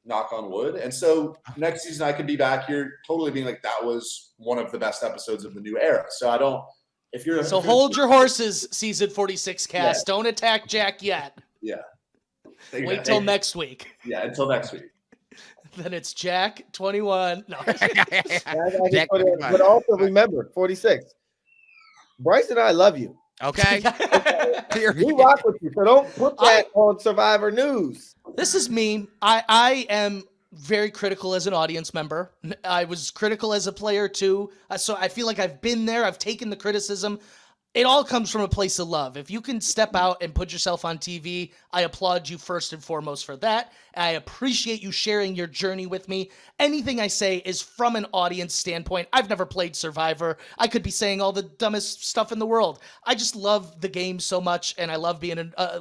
Knock on wood. And so next season I could be back here totally being like, that was one of the best episodes of the new era. So I don't, hold your horses, season 46 cast. Yeah. Don't attack Jack yet. Yeah. Wait till next week. Yeah, until next week. Then it's Jack 21. No. But also remember, 46. Brice and I love you. Okay. We rock with you. So don't put that on Survivor News. This is me. I am very critical as an audience member. I was critical as a player too. So I feel like I've been there. I've taken the criticism. It all comes from a place of love. If you can step out and put yourself on TV, I applaud you first and foremost for that. I appreciate you sharing your journey with me. Anything I say is from an audience standpoint. I've never played Survivor. I could be saying all the dumbest stuff in the world. I just love the game so much, and I love being I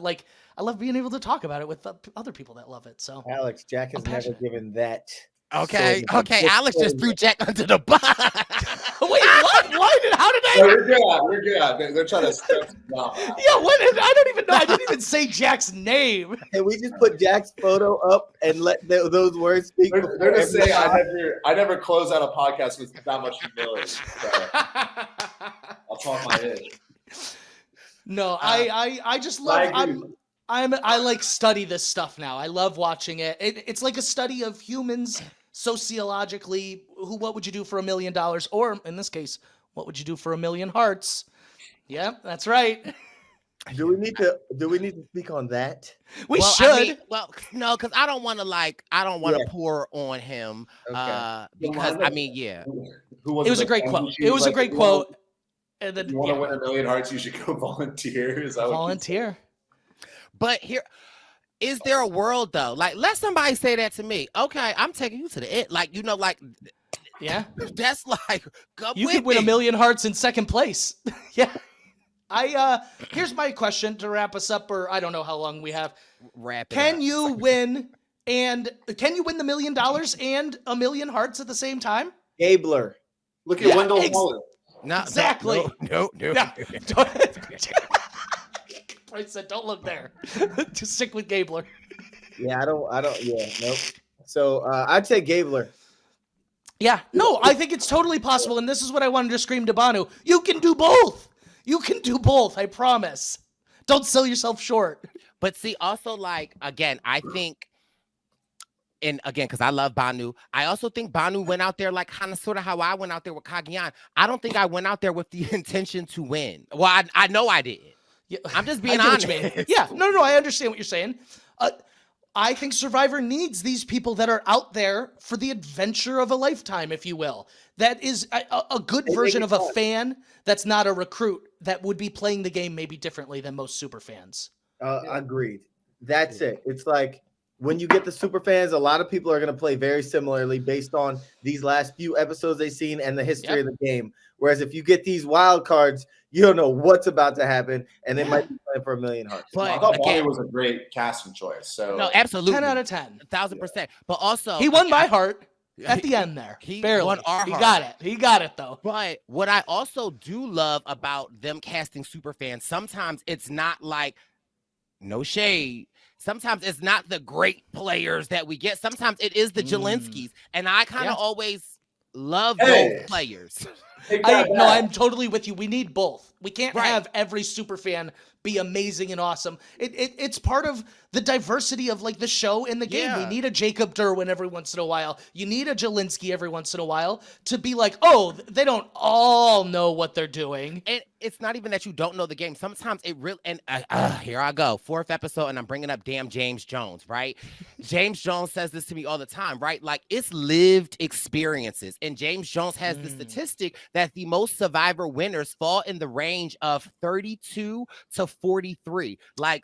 love being able to talk about it with other people that love it. So, Alex, Jack has never given that. Okay. Alex just threw Jack under the bus. Wait, what? How did I? No, we're good. They're trying to stretch it out. Yeah, I don't even know. I didn't even say Jack's name. Can we just put Jack's photo up and let those words speak? They're just saying I never close out a podcast with that much humility. So I'll talk my head. No, I just love. I like study this stuff now. I love watching it. It's like a study of humans sociologically. What would you do for $1 million? Or in this case, what would you do for 1,000,000 hearts? Yeah, that's right. Do we need to speak on that? We should. No, because I don't want to pour on him. Okay. Because it was a great quote. It was a great quote. And then you want to win 1,000,000 hearts, you should go volunteer. Is that volunteer? But here, is there a world though? Like, let somebody say that to me. Okay, I'm taking you to the end. Like, yeah, that's like you could win 1,000,000 hearts in second place. Yeah. Here's my question to wrap us up, or I don't know how long we have. Can you win the $1 million and 1,000,000 hearts at the same time? Gabler. Look at Wendell Holland. Not exactly. No. I said, don't look there. Just stick with Gabler. Yeah, I don't. Yeah, nope. So I'd say Gabler. Yeah, no, I think it's totally possible, and this is what I wanted to scream to Bhanu. You can do both. You can do both. I promise. Don't sell yourself short. But see, also, like, again, I think, and again, because I love Bhanu, I also think Bhanu went out there like kind of sort of how I went out there with Cagayan. I don't think I went out there with the intention to win. Well, I know I did. Yeah, I'm just being honest. Yeah, no, I understand what you're saying. I think Survivor needs these people that are out there for the adventure of a lifetime, if you will. That is a good version of a fan that's not a recruit that would be playing the game maybe differently than most super fans. Agreed. That's it. It's like when you get the super fans, a lot of people are going to play very similarly based on these last few episodes they've seen and the history of the game. Whereas if you get these wild cards, you don't know what's about to happen, and they might be playing for 1,000,000 hearts. But I thought Bobby was a great casting choice. So no, absolutely, 10 out of 10, 1,000%. But also, he won my heart at the end there. He barely won our heart. Got it. He got it though. But what I also do love about them casting super fans, sometimes it's not like no shade. Sometimes it's not the great players that we get. Sometimes it is the Jelinskis, and I kind of always love those players. I'm totally with you. We need both. We can't Right. have every super fan be amazing and awesome. It's part of the diversity of like the show and the game. We Yeah. need a Jacob Derwin every once in a while. You need a Jelinski every once in a while to be like, oh, they don't all know what they're doing. And it's not even that you don't know the game. Sometimes it really, and here I go, 4th episode, and I'm bringing up damn James Jones, right? James Jones says this to me all the time, right? Like, it's lived experiences. And James Jones has the statistic that the most Survivor winners fall in the range of 32 to 43. Like,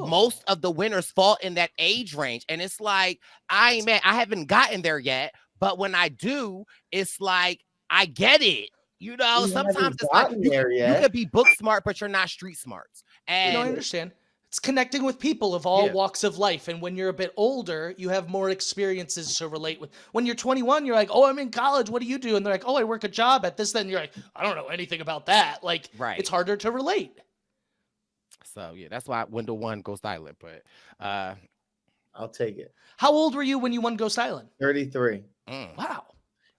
most of the winners fall in that age range. And it's like, I haven't gotten there yet, but when I do, it's like, I get it. You know, You sometimes haven't it's like gotten you there yet. could be book smart, but you're not street smart. And I understand. It's connecting with people of all walks of life. And when you're a bit older, you have more experiences to relate with. When you're 21, you're like, oh, I'm in college. What do you do? And they're like, oh, I work a job at this. Then you're like, I don't know anything about that. Like, it's harder to relate. So, yeah, that's why Wendell won Ghost Island. But I'll take it. How old were you when you won Ghost Island? 33. Wow.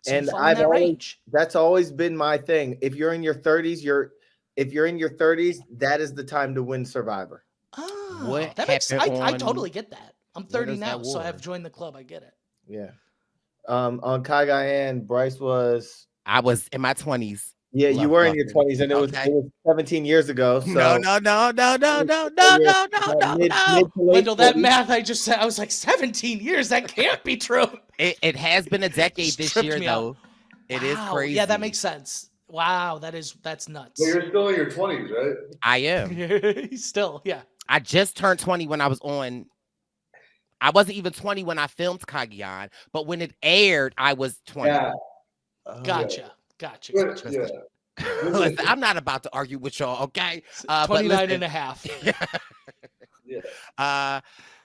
So And you fall in I've that always, range. that's always been my thing. If you're in your 30s, that is the time to win Survivor. Oh, What that makes happened I on- totally get that. I'm 30 is now, that so war? I've joined the club. I get it. Yeah. On Cagayan, Brice was. I was in my 20s. Yeah, you were in your 20s, and it was 17 years ago. So No. Wendell, that math I just said, I was like, 17 years? That can't be true. It has been a decade Just this tripped year, me though. out. It is Wow. crazy. Yeah, that makes sense. Wow, that's nuts. Well, you're still in your 20s, right? I am. He's still, yeah. I just turned 20 when I was on. I wasn't even 20 when I filmed Cagayan, but when it aired, I was 20. Yeah. Gotcha. Yeah. Listen, I'm not about to argue with y'all, okay? 29 and a half.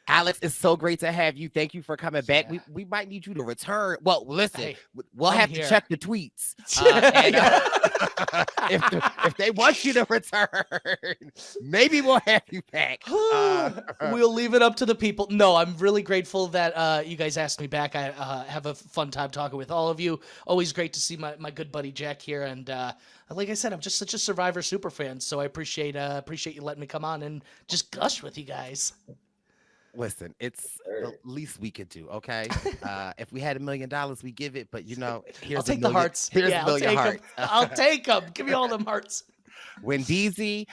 Alex, it's so great to have you. Thank you for coming back. We might need you to return. Well, listen, Hey, we'll I'm have here. to check the tweets. If they want you to return, maybe we'll have you back. We'll leave it up to the people. No, I'm really grateful that you guys asked me back. I have a fun time talking with all of you. Always great to see my good buddy Jack here. And like I said, I'm just such a Survivor super fan, so I appreciate you letting me come on and just gush with you guys. Listen, it's the least we could do, okay? If we had $1 million, we give it, but here's I'll take $1 million. the hearts. Here's Yeah, $1 million hearts. I'll take them. Give me all them hearts. Wendeezy,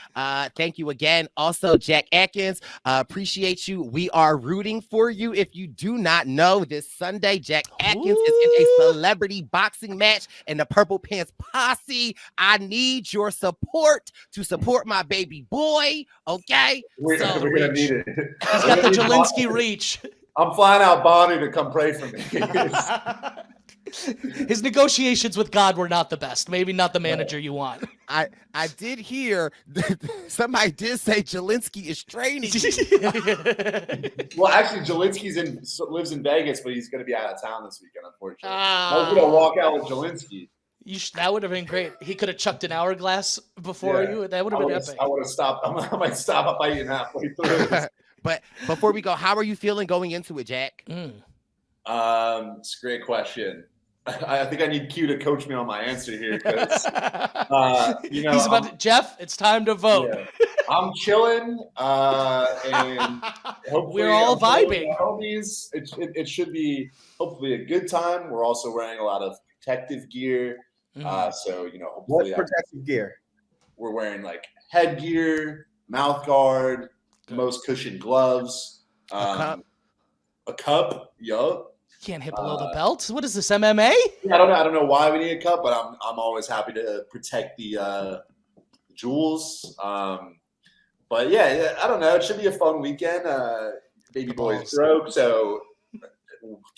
thank you again. Also, Jack Atkins, appreciate you. We are rooting for you. If you do not know, this Sunday, Jack Atkins is in a celebrity boxing match in the Purple Pants Posse. I need your support to support my baby boy, okay? We're gonna need it. He's got the Jelinski reach. I'm flying out Bhanu to come pray for me. His negotiations with God were not the best. Maybe not the manager you want. I did hear somebody did say Jelinski is training. Well, actually, Jelinski's lives in Vegas, but he's going to be out of town this weekend, unfortunately. I was Ah. going to walk out with Jelinski. That would have been great. He could have chucked an hourglass before you. That would have been epic. I would have stopped. I might stop up by you halfway through. But before we go, how are you feeling going into it, Jack? It's a great question. I think I need Q to coach me on my answer here because He's about to, Jeff, it's time to vote. Yeah. I'm chilling, and hopefully We're all I'm chilling with vibing. my homies. It should be hopefully a good time. We're also wearing a lot of protective gear, so hopefully What protective gear? we're wearing like headgear, mouth guard, most cushioned gloves, a cup. Yup. Can't hit below the belt. What is this, MMA? Yeah, I don't know why we need a cup, but I'm always happy to protect the jewels. But yeah, I don't know. It should be a fun weekend. Baby boy's broke, so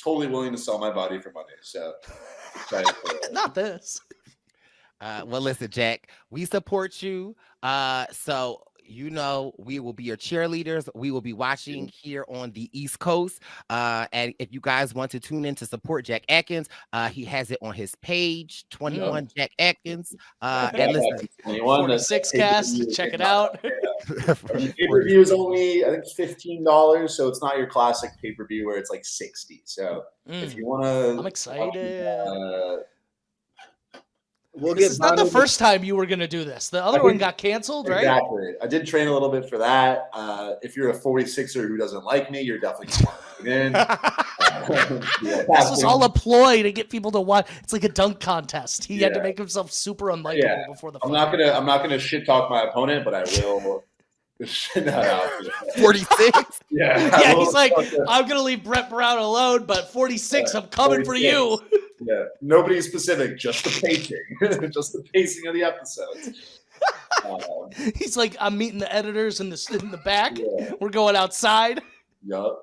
totally willing to sell my body for money. So excited for it. Not this. Well, listen, Jack, we support you. So we will be your cheerleaders. We will be watching here on the East Coast. And if you guys want to tune in to support Jack Atkins, he has it on his page, 21 Jack Atkins. And listen, 46 cast, check it out. Pay-per-view is only, I think, $15, so it's not your classic pay-per-view where it's like $60. So if you want to, I'm excited. We'll This get is not the Bhanu- first time you were going to do this. The other I one did- got canceled, right? Exactly. I did train a little bit for that. If you're a 46er who doesn't like me, you're definitely going to get in. This was all a ploy to get people to watch. It's like a dunk contest. He had to Yeah. make himself super unlikable before the fight. I'm not gonna shit talk my opponent, but I will. No. 46. Yeah. Yeah, he's like, I'm going to leave Brett Brown alone, but 46, I'm coming for 46. you. Yeah. Nobody specific, just the pacing, just the pacing of the episodes. He's like, I'm meeting the editors in the back. Yeah. We're going outside. Yup.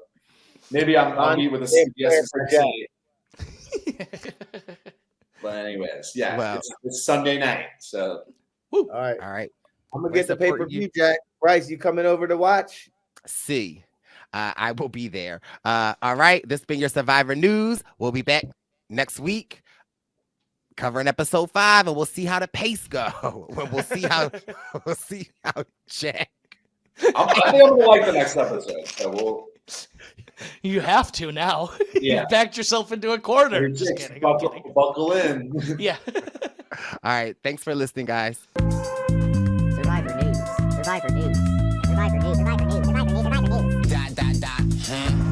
Maybe I'll meet with a CBS for But anyways, yeah, Well. it's Sunday night, so All right. All right. I'm gonna We're get the supporting pay-per-view, you. Jack. Bryce, you coming over to watch? See, I will be there. All right. This has been your Survivor News. We'll be back next week covering episode 5, and we'll see how the pace go. We'll see how Jack. I think I'm gonna like the next episode. So we'll You have to now. Yeah. You backed yourself into a corner. Just kidding. I'm kidding. buckle in. Yeah. All right. Thanks for listening, guys. Survivor News. Survivor News. Survivor News. Survivor News. Survivor News. Survivor News. Dot, dot, dot.